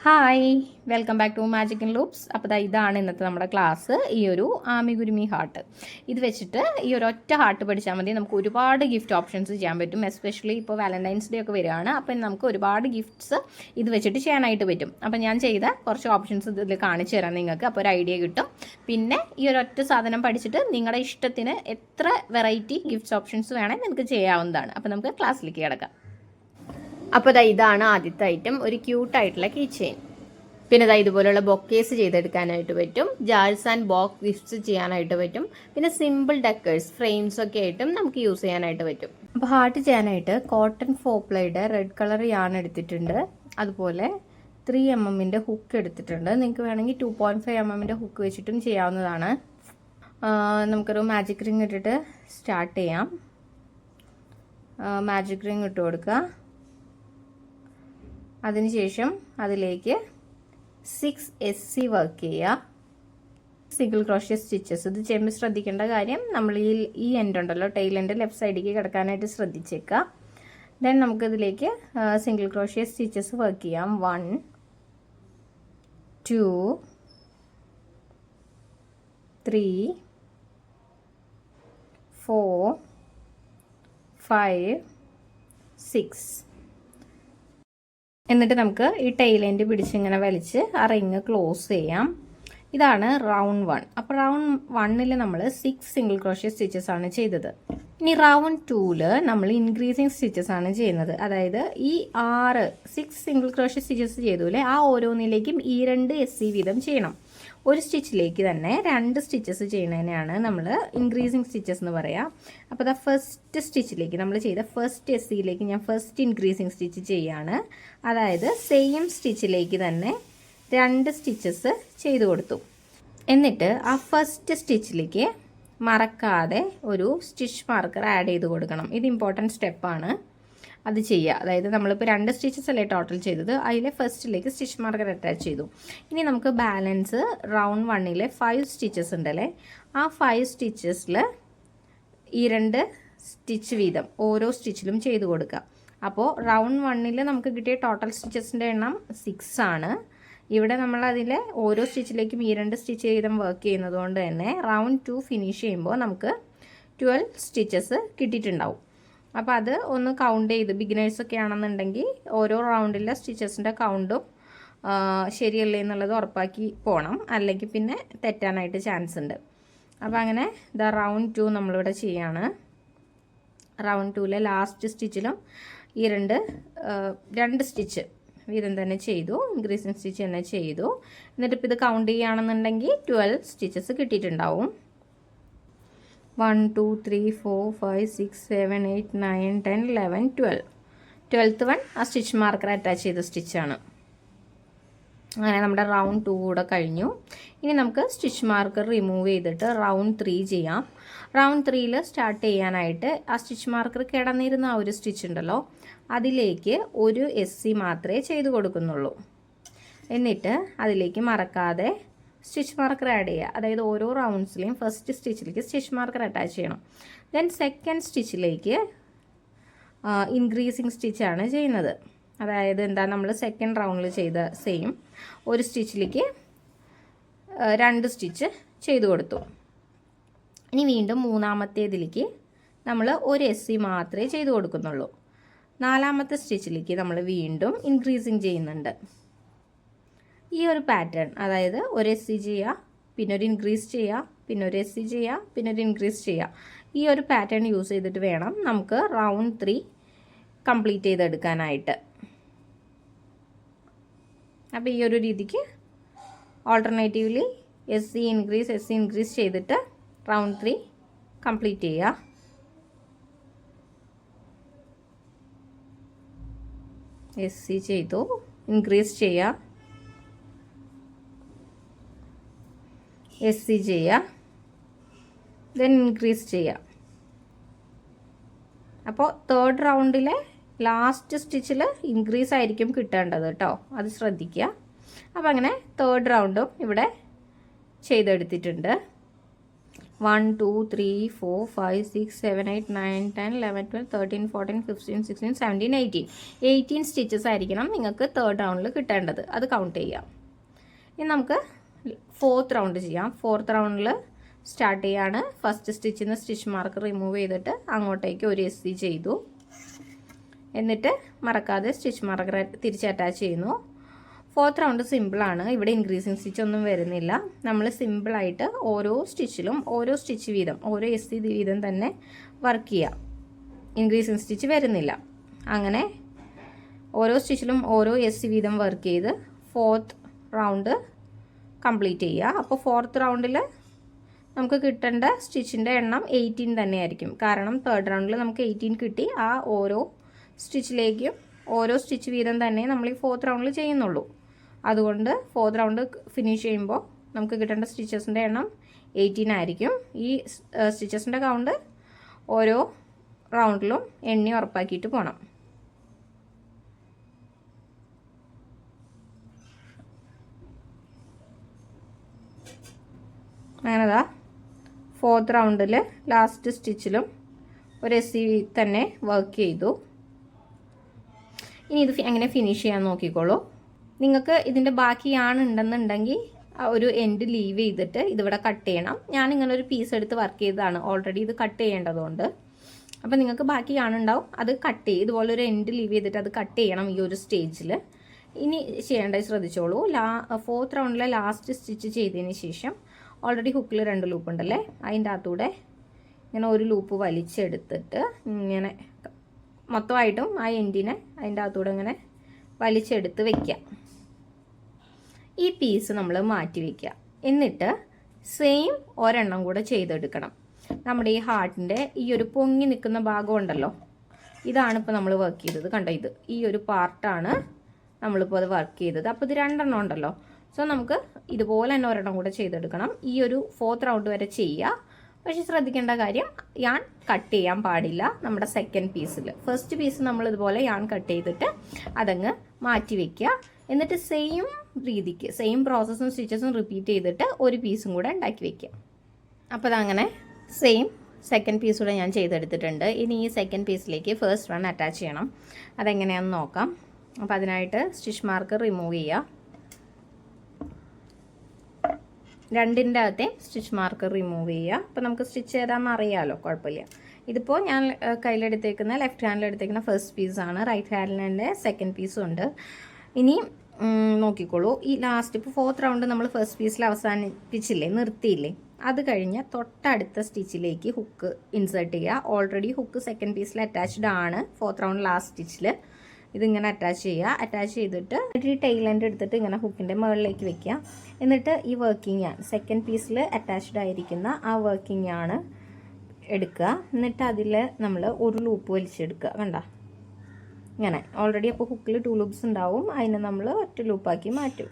Hi, welcome back to magic in loops. അപ്പോൾ ഇതാണ് ഇന്നത്തെ നമ്മുടെ ക്ലാസ്. ഈ ഒരു ആമിഗുരുമി ഹാർട്ട് ഇത് വെച്ചിട്ട് ഈ ഒരു ഒറ്റ ഹാർട്ട് പഠിച്ചാൽ മതി. നമുക്ക് ഒരുപാട് ഗിഫ്റ്റ് ഓപ്ഷൻസ് ചെയ്യാൻ പറ്റും. എസ്പെഷ്യലി ഇപ്പോൾ വാലന്റൈൻസ് ഡേ ഒക്കെ വരികയാണ്. അപ്പം നമുക്ക് ഒരുപാട് ഗിഫ്റ്റ്സ് ഇത് വെച്ചിട്ട് ചെയ്യാനായിട്ട് പറ്റും. അപ്പം ഞാൻ ചെയ്ത കുറച്ച് ഓപ്ഷൻസ് ഇതിൽ കാണിച്ചു തരാം നിങ്ങൾക്ക്. അപ്പോൾ ഒരു ഐഡിയ കിട്ടും. പിന്നെ ഈ ഒരു ഒറ്റ സാധനം പഠിച്ചിട്ട് നിങ്ങളുടെ ഇഷ്ടത്തിന് എത്ര വെറൈറ്റി ഗിഫ്റ്റ്സ് ഓപ്ഷൻസ് വേണമെങ്കിൽ നിങ്ങൾക്ക് ചെയ്യാവുന്നതാണ്. അപ്പോൾ നമുക്ക് ക്ലാസ്സിലേക്ക് കിടക്കാം. അപ്പോൾ ഇതാണ് ആദ്യത്തെ ഐറ്റം, ഒരു ക്യൂട്ടായിട്ടുള്ള കീ ചെയിൻ. പിന്നെ ഇതുപോലുള്ള ബൊക്കേസ് ചെയ്തെടുക്കാനായിട്ട് പറ്റും. ജാർസ് ആൻഡ് ബോക്സ് ഗിഫ്റ്റ്സ് ചെയ്യാനായിട്ട് പറ്റും. പിന്നെ സിമ്പിൾ ഡെക്കേഴ്സ് ഫ്രെയിംസ് ഒക്കെ ആയിട്ടും നമുക്ക് യൂസ് ചെയ്യാനായിട്ട് പറ്റും. അപ്പോൾ ഹാർട്ട് ചെയ്യാനായിട്ട് കോട്ടൺ ഫോപ്ലയുടെ റെഡ് കളർ യാൺ എടുത്തിട്ടുണ്ട്. അതുപോലെ 3 mm ഹുക്ക് എടുത്തിട്ടുണ്ട്. നിങ്ങൾക്ക് വേണമെങ്കിൽ 2.5 mm ഹുക്ക് വെച്ചിട്ടും ചെയ്യാവുന്നതാണ്. നമുക്കൊരു മാജിക് റിങ് ഇട്ടിട്ട് സ്റ്റാർട്ട് ചെയ്യാം. മാജിക് റിങ് ഇട്ട് കൊടുക്കുക. അതിനുശേഷം അതിലേക്ക് 6 SC വർക്ക് ചെയ്യുക. Single crochet stitches. ഇത് ചെയ്യുമ്പോൾ ശ്രദ്ധിക്കേണ്ട കാര്യം, നമ്മൾ ഈ എൻഡ് ഉണ്ടല്ലോ, ടെയിൽ എൻഡ് ലെഫ്റ്റ് സൈഡിലേക്ക് കിടക്കാനായിട്ട് ശ്രദ്ധിച്ചേക്കുക. ദെൻ നമുക്കിതിലേക്ക് സിംഗിൾ ക്രോഷ്യ സ്റ്റിച്ചസ് വർക്ക് ചെയ്യാം. 1 2 3 4 5 6. എന്നിട്ട് നമുക്ക് ഈ ടെയിൽ എൻഡ് പിടിച്ചിങ്ങനെ വലിച്ച് ആ റിങ് ക്ലോസ് ചെയ്യാം. ഇതാണ് റൗണ്ട് 1. അപ്പോൾ റൗണ്ട് 1 നമ്മൾ 6 സിംഗിൾ ക്രോഷ്യ സ്റ്റിച്ചസ് ആണ് ചെയ്തത്. ഇനി റൗണ്ട് 2 നമ്മൾ ഇൻക്രീസിങ് സ്റ്റിച്ചസ് ആണ് ചെയ്യുന്നത്. അതായത് ഈ 6 സിംഗിൾ ക്രോഷ്യ സ്റ്റിച്ചസ് ചെയ്തൂലേ, ആ ഓരോന്നിലേക്കും ഈ 2 SC വീതം ചെയ്യണം. ഒരു സ്റ്റിച്ചിലേക്ക് തന്നെ 2 സ്റ്റിച്ചസ് ചെയ്യുന്നതിനാണ് നമ്മൾ ഇൻക്രീസിങ് സ്റ്റിച്ചസ് എന്ന് പറയാം. അപ്പോൾ ഫസ്റ്റ് സ്റ്റിച്ചിലേക്ക് നമ്മൾ ചെയ്ത ഫസ്റ്റ് SCയിലേക്ക് ഞാൻ ഫസ്റ്റ് ഇൻക്രീസിങ് സ്റ്റിച്ച് ചെയ്യാണ്. അതായത് സെയിം സ്റ്റിച്ചിലേക്ക് തന്നെ 2 സ്റ്റിച്ചസ് ചെയ്ത് കൊടുത്തു. എന്നിട്ട് ആ ഫസ്റ്റ് സ്റ്റിച്ചിലേക്ക് മറക്കാതെ ഒരു സ്റ്റിച്ച് മാർക്കർ ആഡ് ചെയ്ത് കൊടുക്കണം. ഇത് ഇമ്പോർട്ടൻറ്റ് സ്റ്റെപ്പാണ്, അത് ചെയ്യുക. അതായത് നമ്മളിപ്പോൾ 2 സ്റ്റിച്ചസ് അല്ലേ ടോട്ടൽ ചെയ്തത്, അതിലെ ഫസ്റ്റിലേക്ക് സ്റ്റിച്ച് മാർക്കർ അറ്റാച്ച് ചെയ്തു. ഇനി നമുക്ക് ബാലൻസ് റൗണ്ട് 1 5 സ്റ്റിച്ചസ് ഉണ്ടല്ലേ, ആ 5 സ്റ്റിച്ചസിൽ ഈ 2 സ്റ്റിച്ച് വീതം ഓരോ സ്റ്റിച്ചിലും ചെയ്ത് കൊടുക്കുക. അപ്പോൾ റൗണ്ട് 1 നമുക്ക് കിട്ടിയ ടോട്ടൽ സ്റ്റിച്ചസിൻ്റെ എണ്ണം 6 ആണ്. ഇവിടെ നമ്മൾ അതിൽ ഓരോ സ്റ്റിച്ചിലേക്കും ഈ 2 സ്റ്റിച്ച് വീതം വർക്ക് ചെയ്യുന്നത് കൊണ്ട് തന്നെ റൗണ്ട് 2 ഫിനിഷ് ചെയ്യുമ്പോൾ നമുക്ക് 12 സ്റ്റിച്ചസ് കിട്ടിയിട്ടുണ്ടാവും. അപ്പോൾ അത് ഒന്ന് കൗണ്ട് ചെയ്ത്, ബിഗിനേഴ്സൊക്കെ ആണെന്നുണ്ടെങ്കിൽ ഓരോ റൗണ്ടിലെ സ്റ്റിച്ചസിൻ്റെ കൗണ്ടും ശരിയല്ലേ എന്നുള്ളത് ഉറപ്പാക്കി പോകണം, അല്ലെങ്കിൽ പിന്നെ തെറ്റാനായിട്ട് ചാൻസ് ഉണ്ട്. അപ്പോൾ അങ്ങനെ റൗണ്ട് 2 നമ്മളിവിടെ ചെയ്യാണ്. റൗണ്ട് 2 ലാസ്റ്റ് സ്റ്റിച്ചിലും ഈ 2 സ്റ്റിച്ച് വീതം തന്നെ ചെയ്തു, ഇൻക്രീസിങ് സ്റ്റിച്ച് തന്നെ ചെയ്തു. എന്നിട്ടിപ്പോൾ ഇത് കൗണ്ട് ചെയ്യുകയാണെന്നുണ്ടെങ്കിൽ 12 സ്റ്റിച്ചസ് കിട്ടിയിട്ടുണ്ടാവും. 1 2 3 4 5 6 7 8 9 10 11 12. 12th വൺ ആ സ്റ്റിച്ച് മാർക്കർ അറ്റാച്ച് ചെയ്ത സ്റ്റിച്ചാണ്. അങ്ങനെ നമ്മുടെ റൗണ്ട് 2 കൂടെ കഴിഞ്ഞു. ഇനി നമുക്ക് സ്റ്റിച്ച് മാർക്കർ റിമൂവ് ചെയ്തിട്ട് റൗണ്ട് 3 ചെയ്യാം. റൗണ്ട് 3 സ്റ്റാർട്ട് ചെയ്യാനായിട്ട് ആ സ്റ്റിച്ച് മാർക്കർ കിടന്നിരുന്ന ആ ഒരു സ്റ്റിച്ച് ഉണ്ടല്ലോ, അതിലേക്ക് ഒരു SC മാത്രമേ ചെയ്ത് കൊടുക്കുന്നുള്ളൂ. എന്നിട്ട് അതിലേക്ക് മറക്കാതെ സ്റ്റിച്ച് മാർക്കർ ആഡ് ചെയ്യുക. അതായത് ഓരോ റൗണ്ട്സിലെയും ഫസ്റ്റ് സ്റ്റിച്ചിലേക്ക് സ്റ്റിച്ച് മാർക്കർ അറ്റാച്ച് ചെയ്യണം. ദെൻ സെക്കൻഡ് സ്റ്റിച്ചിലേക്ക് ഇൻക്രീസിങ് സ്റ്റിച്ചാണ് ചെയ്യുന്നത്. അതായത് നമ്മൾ സെക്കൻഡ് റൗണ്ടിൽ ചെയ്ത സെയിം ഒരു സ്റ്റിച്ചിലേക്ക് 2 സ്റ്റിച്ച് ചെയ്ത് കൊടുത്തു. ഇനി വീണ്ടും മൂന്നാമത്തേതിലേക്ക് നമ്മൾ ഒരു SC മാത്രമേ ചെയ്ത് കൊടുക്കുന്നുള്ളൂ. 4ാമത്തെ സ്റ്റിച്ചിലേക്ക് നമ്മൾ വീണ്ടും ഇൻക്രീസിങ് ചെയ്യുന്നുണ്ട്. ഈ ഒരു പാറ്റേൺ, അതായത് ഒരു SC ചെയ്യുക, പിന്നെ ഒരു ഇൻക്രീസ് ചെയ്യുക, പിന്നെ ഒരു SC ചെയ്യുക, പിന്നെ ഒരു ഇൻക്രീസ് ചെയ്യുക, ഈ ഒരു പാറ്റേൺ യൂസ് ചെയ്തിട്ട് വേണം നമുക്ക് റൗണ്ട് 3 കംപ്ലീറ്റ് ചെയ്തെടുക്കാനായിട്ട്. അപ്പോൾ ഈ ഒരു രീതിക്ക് ഓൾട്ടർനേറ്റീവ്ലി SC ഇൻക്രീസ് ചെയ്തിട്ട് റൗണ്ട് 3 കംപ്ലീറ്റ് ചെയ്യുക. SC ചെയ്തു, ഇൻക്രീസ് ചെയ്യുക, SC ചെയ്യുക, ദെൻ ഇൻക്രീസ് ചെയ്യുക. അപ്പോൾ 3rd റൗണ്ടിലെ ലാസ്റ്റ് സ്റ്റിച്ചിൽ ഇൻക്രീസ് ആയിരിക്കും കിട്ടേണ്ടത് കേട്ടോ, അത് ശ്രദ്ധിക്കുക. അപ്പോൾ അങ്ങനെ 3rd റൗണ്ടും ഇവിടെ ചെയ്തെടുത്തിട്ടുണ്ട്. 1 2 3 4 5 6 7 8 9 10 11 12 13 14 15 16 17 18 സ്റ്റിച്ചസ് ആയിരിക്കണം നിങ്ങൾക്ക് തേർഡ് റൗണ്ടിൽ കിട്ടേണ്ടത്. അത് കൗണ്ട് ചെയ്യാം. ഇനി നമുക്ക് ഫോർത്ത് റൗണ്ട് ചെയ്യാം. ഫോർത്ത് റൗണ്ടിൽ സ്റ്റാർട്ട് ചെയ്യാണ്. ഫസ്റ്റ് സ്റ്റിച്ചിൽ നിന്ന് സ്റ്റിച്ച് മാർക്ക് റിമൂവ് ചെയ്തിട്ട് അങ്ങോട്ടേക്ക് ഒരു SC ചെയ്തു. എന്നിട്ട് മറക്കാതെ സ്റ്റിച്ച് മാർക്ക് തിരിച്ച് അറ്റാച്ച് ചെയ്യുന്നു. ഫോർത്ത് റൗണ്ട് സിമ്പിളാണ്. ഇവിടെ ഇൻക്രീസിങ് സ്റ്റിച്ച് ഒന്നും വരുന്നില്ല. നമ്മൾ സിമ്പിളായിട്ട് ഓരോ സ്റ്റിച്ചിലും ഓരോ സ്റ്റിച്ച് വീതം, ഓരോ SC വീതം തന്നെ വർക്ക് ചെയ്യുക. ഇൻക്രീസിങ് സ്റ്റിച്ച് വരുന്നില്ല. അങ്ങനെ ഓരോ സ്റ്റിച്ചിലും ഓരോ SC വീതം വർക്ക് ചെയ്ത് ഫോർത്ത് റൗണ്ട് കംപ്ലീറ്റ് ചെയ്യുക. അപ്പോൾ ഫോർത്ത് റൗണ്ടിൽ നമുക്ക് കിട്ടേണ്ട സ്റ്റിച്ചിൻ്റെ എണ്ണം 18 തന്നെയായിരിക്കും. കാരണം തേർഡ് റൗണ്ടിൽ നമുക്ക് 18 കിട്ടി. ആ ഓരോ സ്റ്റിച്ചിലേക്കും ഓരോ സ്റ്റിച്ച് വീതം തന്നെ നമ്മൾ ഈ ഫോർത്ത് റൗണ്ടിൽ ചെയ്യുന്നുള്ളൂ. അതുകൊണ്ട് ഫോർത്ത് റൗണ്ട് ഫിനിഷ് ചെയ്യുമ്പോൾ നമുക്ക് കിട്ടേണ്ട സ്റ്റിച്ചസിൻ്റെ എണ്ണം 18 ആയിരിക്കും. ഈ സ്റ്റിച്ചസിൻ്റെ കൗണ്ട് ഓരോ റൗണ്ടിലും എണ്ണി ഉറപ്പാക്കിയിട്ട് പോകണം. അങ്ങനെതാ ഫോർത്ത് റൗണ്ടിൽ ലാസ്റ്റ് സ്റ്റിച്ചിലും ഒരു SC തന്നെ വർക്ക് ചെയ്തു. ഇനി ഇത് എങ്ങനെ ഫിനിഷ് ചെയ്യാൻ നോക്കിക്കോളൂ. നിങ്ങൾക്ക് ഇതിൻ്റെ ബാക്കി ഉണ്ടെന്നുണ്ടെങ്കിൽ ഒരു എൻഡ് ലീവ് ചെയ്തിട്ട് ഇതിവിടെ കട്ട് ചെയ്യണം. ഞാൻ ഇങ്ങനെ ഒരു പീസ് എടുത്ത് വർക്ക് ചെയ്തതാണ്. ഓൾറെഡി ഇത് കട്ട് ചെയ്യേണ്ടതുകൊണ്ട്. അപ്പോൾ നിങ്ങൾക്ക് ബാക്കി ഉണ്ടാവും, അത് കട്ട് ചെയ്യും. ഇതുപോലെ ഒരു എൻഡ് ലീവ് ചെയ്തിട്ട് അത് കട്ട് ചെയ്യണം ഈ ഒരു സ്റ്റേജിൽ. ഇനി ചെയ്യേണ്ടത് ശ്രദ്ധിച്ചോളൂ. ഫോർത്ത് റൗണ്ടിലെ ലാസ്റ്റ് സ്റ്റിച്ച് ചെയ്തതിന് ശേഷം ഓൾറെഡി ഹുക്കിൽ 2 ലൂപ്പ് ഉണ്ടല്ലേ, അതിൻ്റെ അകത്തൂടെ ഇങ്ങനെ ഒരു ലൂപ്പ് വലിച്ചെടുത്തിട്ട് ഇങ്ങനെ മൊത്തമായിട്ടും ആ എൻഡിനെ അതിൻ്റെ അകത്തൂടെ ഇങ്ങനെ വലിച്ചെടുത്ത് വയ്ക്കുക. ഈ പീസ് നമ്മൾ മാറ്റി വയ്ക്കുക. എന്നിട്ട് സെയിം ഒരെണ്ണം കൂടെ ചെയ്തെടുക്കണം. നമ്മുടെ ഈ ഹാർട്ടിൻ്റെ ഈ ഒരു പൊങ്ങി നിൽക്കുന്ന ഭാഗം ഉണ്ടല്ലോ, ഇതാണ് ഇപ്പോൾ നമ്മൾ വർക്ക് ചെയ്തത്. കണ്ടോ, ഈ ഒരു പാർട്ടാണ് നമ്മളിപ്പോൾ അത് വർക്ക് ചെയ്തത്. അപ്പോൾ ഇത് 2 എണ്ണം ഉണ്ടല്ലോ. സോ നമുക്ക് ഇതുപോലെ തന്നെ ഒരെണ്ണം കൂടെ ചെയ്തെടുക്കണം. ഈ ഒരു ഫോർത്ത് റൗണ്ട് വരെ ചെയ്യുക. പക്ഷേ ശ്രദ്ധിക്കേണ്ട കാര്യം, യാൺ കട്ട് ചെയ്യാൻ പാടില്ല. നമ്മുടെ സെക്കൻഡ് പീസിൽ ഫസ്റ്റ് പീസ് നമ്മൾ ഇതുപോലെ യാൺ കട്ട് ചെയ്തിട്ട് അതങ്ങ് മാറ്റി വയ്ക്കുക. എന്നിട്ട് സെയിം രീതിക്ക് സെയിം പ്രോസസ്സും സ്റ്റിച്ചസും റിപ്പീറ്റ് ചെയ്തിട്ട് ഒരു പീസും കൂടെ ഉണ്ടാക്കി വയ്ക്കുക. അപ്പോൾ അതങ്ങനെ സെയിം സെക്കൻഡ് പീസ് കൂടെ ഞാൻ ചെയ്തെടുത്തിട്ടുണ്ട്. ഇനി ഈ സെക്കൻഡ് പീസിലേക്ക് ഫസ്റ്റ് വൺ അറ്റാച്ച് ചെയ്യണം. അതെങ്ങനെയാണെന്ന് നോക്കാം. അപ്പോൾ അതിനായിട്ട് സ്റ്റിച്ച് മാർക്ക് റിമൂവ് ചെയ്യുക. രണ്ടിൻ്റെ അകത്തെ സ്റ്റിച്ച് മാർക്ക് റിമൂവ് ചെയ്യുക. അപ്പോൾ നമുക്ക് സ്റ്റിച്ച് ചെയ്താന്ന് അറിയാമല്ലോ, കുഴപ്പമില്ല. ഇതിപ്പോൾ ഞാൻ കയ്യിലെടുത്തേക്കുന്ന ലെഫ്റ്റ് ഹാൻഡിലെടുത്തേക്കുന്ന ഫസ്റ്റ് പീസാണ്. റൈറ്റ് ഹാൻഡിലെ സെക്കൻഡ് പീസും ഉണ്ട്. ഇനി നോക്കിക്കോളൂ, ഈ ലാസ്റ്റ് ഇപ്പോൾ ഫോർത്ത് റൗണ്ട് നമ്മൾ ഫസ്റ്റ് പീസിൽ അവസാനിപ്പിച്ചില്ലേ, നിർത്തിയില്ലേ, അത് കഴിഞ്ഞ് തൊട്ടടുത്ത സ്റ്റിച്ചിലേക്ക് ഹുക്ക് ഇൻസേർട്ട് ചെയ്യുക. ഓൾറെഡി ഹുക്ക് സെക്കൻഡ് പീസിൽ അറ്റാച്ച്ഡ് ആണ്. ഫോർത്ത് റൗണ്ട് ലാസ്റ്റ് സ്റ്റിച്ചിൽ ഇതിങ്ങനെ അറ്റാച്ച് ചെയ്യുക. അറ്റാച്ച് ചെയ്തിട്ട് ഈ ടെയിൽ എൻഡ് എടുത്തിട്ട് ഇങ്ങനെ ഹുക്കിൻ്റെ മുകളിലേക്ക് വെക്കുക. എന്നിട്ട് ഈ വർക്കിംഗ് ആണ് സെക്കൻഡ് പീസിൽ അറ്റാച്ച്ഡ് ആയിരിക്കുന്ന ആ വർക്കിംഗ് ആണ് എടുക്കുക. എന്നിട്ട് അതിൽ നമ്മൾ ഒരു ലൂപ്പ് വലിച്ചെടുക്കുക. കണ്ട ഇങ്ങനെ ഓൾറെഡി അപ്പോൾ ഹുക്കിൽ 2 ലൂപ്സ് ഉണ്ടാവും. അതിനെ നമ്മൾ ഒറ്റ ലൂപ്പാക്കി മാറ്റും.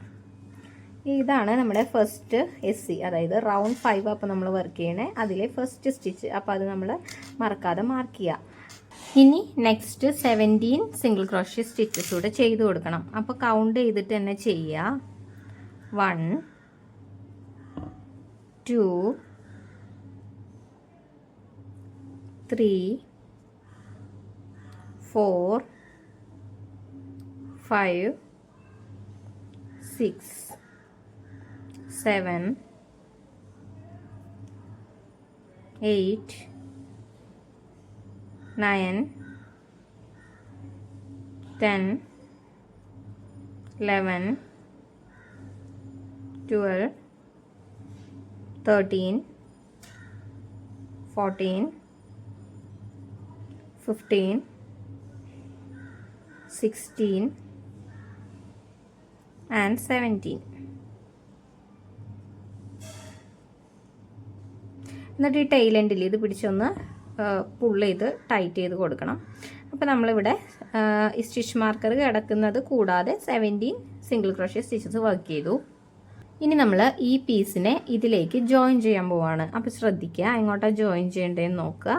ഇതാണ് നമ്മുടെ ഫസ്റ്റ് SC, അതായത് റൗണ്ട് 5 അപ്പോൾ നമ്മൾ വർക്ക് ചെയ്യണേ, അതിലെ ഫസ്റ്റ് സ്റ്റിച്ച്. അപ്പോൾ അത് നമ്മൾ മറക്കാതെ മാർക്ക് ചെയ്യുക. ഇനി നെക്സ്റ്റ് 17 സിംഗിൾ ക്രോഷ്യ സ്റ്റിച്ചസ് കൂടെ ചെയ്ത് കൊടുക്കണം. അപ്പോൾ കൗണ്ട് ചെയ്തിട്ട് തന്നെ ചെയ്യുക. 1 2 3 4 5 6 7 8 9 10 11 12 13 14 15 16 and 17. എന്നിട്ട് ഈ ടെയിൽ എൻഡിൽ ഇത് പിടിച്ചൊന്ന് പുൾ ചെയ്ത് ടൈറ്റ് ചെയ്ത് കൊടുക്കണം. അപ്പോൾ നമ്മളിവിടെ ഈ സ്റ്റിച്ച് മാർക്കർ കിടക്കുന്നത് കൂടാതെ 17 സിംഗിൾ ക്രോഷ്യ സ്റ്റിച്ചസ് വർക്ക് ചെയ്തു. ഇനി നമ്മൾ ഈ പീസിനെ ഇതിലേക്ക് ജോയിൻ ചെയ്യാൻ പോവാണ്. അപ്പോൾ ശ്രദ്ധിക്കുക, എങ്ങോട്ടാണ് ജോയിൻ ചെയ്യേണ്ടതെന്ന് നോക്കുക.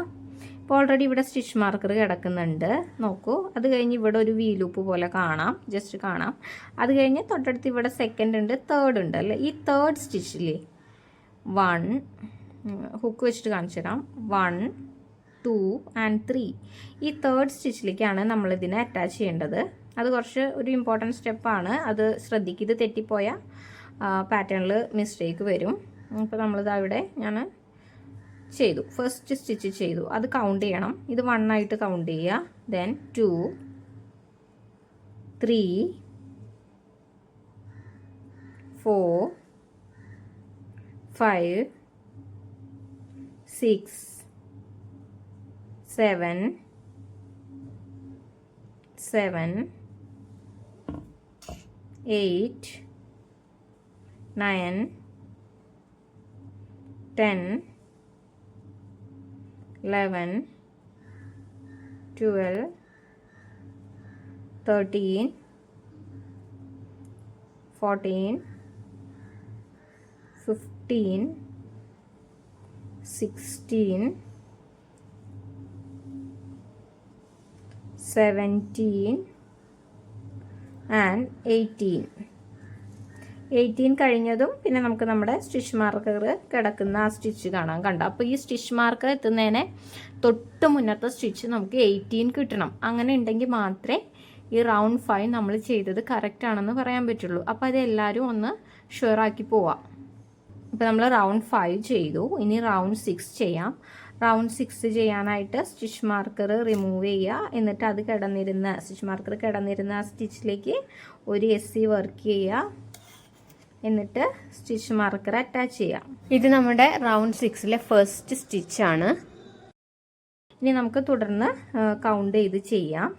ഇപ്പോൾ ഓൾറെഡി ഇവിടെ സ്റ്റിച്ച് മാർക്കർ കിടക്കുന്നുണ്ട്, നോക്കൂ. അത് കഴിഞ്ഞ് ഇവിടെ ഒരു വി ലൂപ്പ് പോലെ കാണാം, ജസ്റ്റ് കാണാം. അത് കഴിഞ്ഞ് തൊട്ടടുത്ത് ഇവിടെ സെക്കൻഡ് ഉണ്ട്, തേർഡ് ഉണ്ട് അല്ലേ. ഈ തേർഡ് സ്റ്റിച്ചിൽ 1 ഹുക്ക് വെച്ചിട്ട് കാണിച്ചു തരാം. 1 2 ആൻഡ് 3. ഈ തേർഡ് സ്റ്റിച്ചിലേക്കാണ് നമ്മളിതിനെ അറ്റാച്ച് ചെയ്യേണ്ടത്. അത് കുറച്ച് ഒരു ഇമ്പോർട്ടൻറ്റ് സ്റ്റെപ്പാണ്. അത് ശ്രദ്ധിക്കുക. ഇത് തെറ്റിപ്പോയാൽ പാറ്റേണിൽ മിസ്റ്റേക്ക് വരും. അപ്പോൾ നമ്മളിത് അവിടെ ഞാൻ ചെയ്തു. ഫസ്റ്റ് സ്റ്റിച്ച് ചെയ്തു. അത് കൗണ്ട് ചെയ്യണം. ഇത് 1 ആയിട്ട് കൗണ്ട് ചെയ്യുക. Then 2 3 4 5 6 7 8 9 10 11 12 13 14 15 16 17 and 18. 18 കഴിഞ്ഞതും പിന്നെ നമുക്ക് നമ്മുടെ സ്റ്റിച്ച് മാർക്കർ കിടക്കുന്ന ആ സ്റ്റിച്ച് കാണാൻ കണ്ട. അപ്പോൾ ഈ സ്റ്റിച്ച് മാർക്കർ എത്തുന്നതിനെ തൊട്ട് മുന്നത്തെ സ്റ്റിച്ച് നമുക്ക് 18 കിട്ടണം. അങ്ങനെ ഉണ്ടെങ്കിൽ മാത്രമേ ഈ റൗണ്ട് 5 നമ്മൾ ചെയ്തത് കറക്റ്റ് ആണെന്ന് പറയാൻ പറ്റുള്ളൂ. അപ്പോൾ അത് എല്ലാവരും ഒന്ന് ഷുവർ ആക്കി പോവാം. ഇപ്പോൾ നമ്മൾ റൗണ്ട് 5 ചെയ്തു. ഇനി റൗണ്ട് 6 ചെയ്യാം. റൗണ്ട് 6 ചെയ്യാനായിട്ട് സ്റ്റിച്ച് മാർക്കർ റിമൂവ് ചെയ്യുക. എന്നിട്ട് അത് സ്റ്റിച്ച് മാർക്കർ കിടന്നിരുന്ന ആ സ്റ്റിച്ചിലേക്ക് ഒരു SC വർക്ക് ചെയ്യുക. എന്നിട്ട് സ്റ്റിച്ച് മാർക്കർ അറ്റാച്ച് ചെയ്യാം. ഇത് നമ്മുടെ റൗണ്ട് 6ലെ ഫസ്റ്റ് സ്റ്റിച്ചാണ്. ഇനി നമുക്ക് തുടർന്ന് കൗണ്ട് ചെയ്ത് ചെയ്യാം.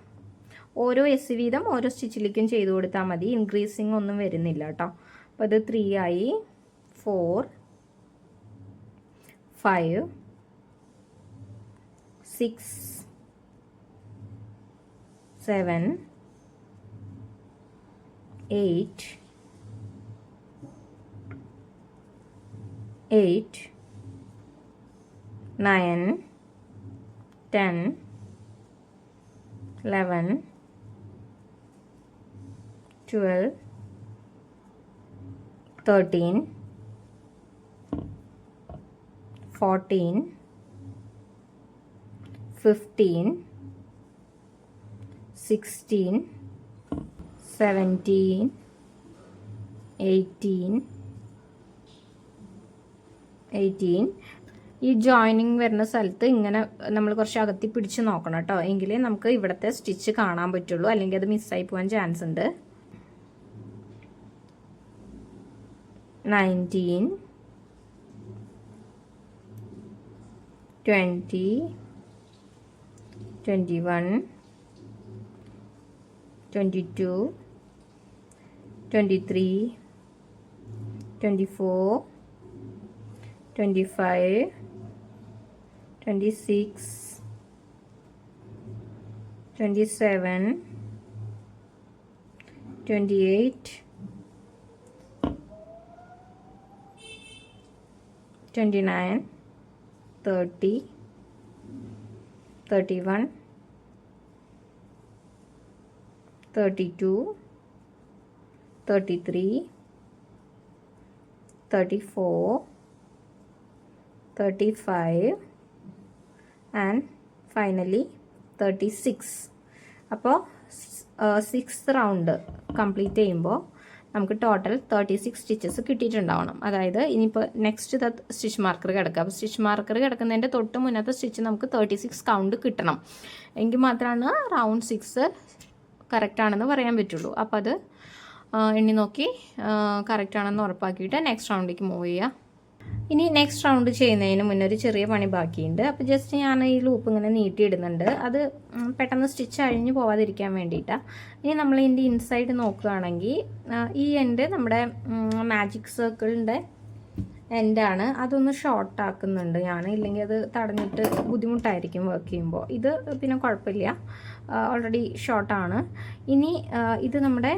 ഓരോ SC വീതം ഓരോ സ്റ്റിച്ചിലേക്കും ചെയ്ത് കൊടുത്താൽ മതി. ഇൻക്രീസിങ് ഒന്നും വരുന്നില്ല കേട്ടോ. അപ്പോൾ അത് 3 ആയി. 4 5 6 7 8 9 10 11 12 13 14 15 16 17 18. ഈ ജോയിനിങ് വരുന്ന സ്ഥലത്ത് ഇങ്ങനെ നമ്മൾ കുറച്ച് അകത്തി പിടിച്ച് നോക്കണം കേട്ടോ. എങ്കിലേ നമുക്ക് ഇവിടുത്തെ സ്റ്റിച്ച് കാണാൻ പറ്റുള്ളൂ. അല്ലെങ്കിൽ അത് മിസ്സായി പോകാൻ ചാൻസ് ഉണ്ട്. 19 20 21 22 23 24 25 26 27 28 29 30 31 32 33 34 35 and finally 36. അപ്പോൾ 6th റൗണ്ട് കംപ്ലീറ്റ് ചെയ്യുമ്പോൾ നമുക്ക് ടോട്ടൽ 36 സ്റ്റിച്ചസ് കിട്ടിയിട്ടുണ്ടാവണം. അതായത് ഇനിയിപ്പോൾ നെക്സ്റ്റ് സ്റ്റിച്ച് മാർക്കർ കിടക്കുക. അപ്പോൾ സ്റ്റിച്ച് മാർക്കർ കിടക്കുന്നതിൻ്റെ തൊട്ട് മുന്നത്തെ സ്റ്റിച്ച് നമുക്ക് 36 കൗണ്ട് കിട്ടണം. എങ്കിൽ മാത്രമാണ് റൗണ്ട് 6 കറക്റ്റ് ആണെന്ന് പറയാൻ പറ്റുള്ളൂ. അപ്പോൾ അത് എണ്ണി നോക്കി കറക്റ്റ് ആണെന്ന് ഉറപ്പാക്കിയിട്ട് നെക്സ്റ്റ് റൗണ്ടിലേക്ക് മൂവ് ചെയ്യുക. ഇനി നെക്സ്റ്റ് റൗണ്ട് ചെയ്യുന്നതിന് മുന്നേ ഒരു ചെറിയ പണി ബാക്കിയുണ്ട്. അപ്പോൾ ജസ്റ്റ് ഞാൻ ഈ ലൂപ്പ് ഇങ്ങനെ നീട്ടിയിടുന്നുണ്ട്. അത് പെട്ടെന്ന് സ്റ്റിച്ച് അഴിഞ്ഞു പോവാതിരിക്കാൻ വേണ്ടിയിട്ടാണ്. ഇനി നമ്മൾ ഇതിൻ്റെ ഇൻസൈഡ് നോക്കുകയാണെങ്കിൽ ഈ എൻഡ് നമ്മുടെ മാജിക് സർക്കിളിൻ്റെ എൻഡാണ്. അതൊന്ന് ഷോർട്ട് ആക്കുന്നുണ്ട് ഞാൻ. ഇല്ലെങ്കിൽ അത് തടഞ്ഞിട്ട് ബുദ്ധിമുട്ടായിരിക്കും വർക്ക് ചെയ്യുമ്പോൾ. ഇത് പിന്നെ കുഴപ്പമില്ല, ഓൾറെഡി ഷോർട്ടാണ്. ഇനി ഇത് നമ്മുടെ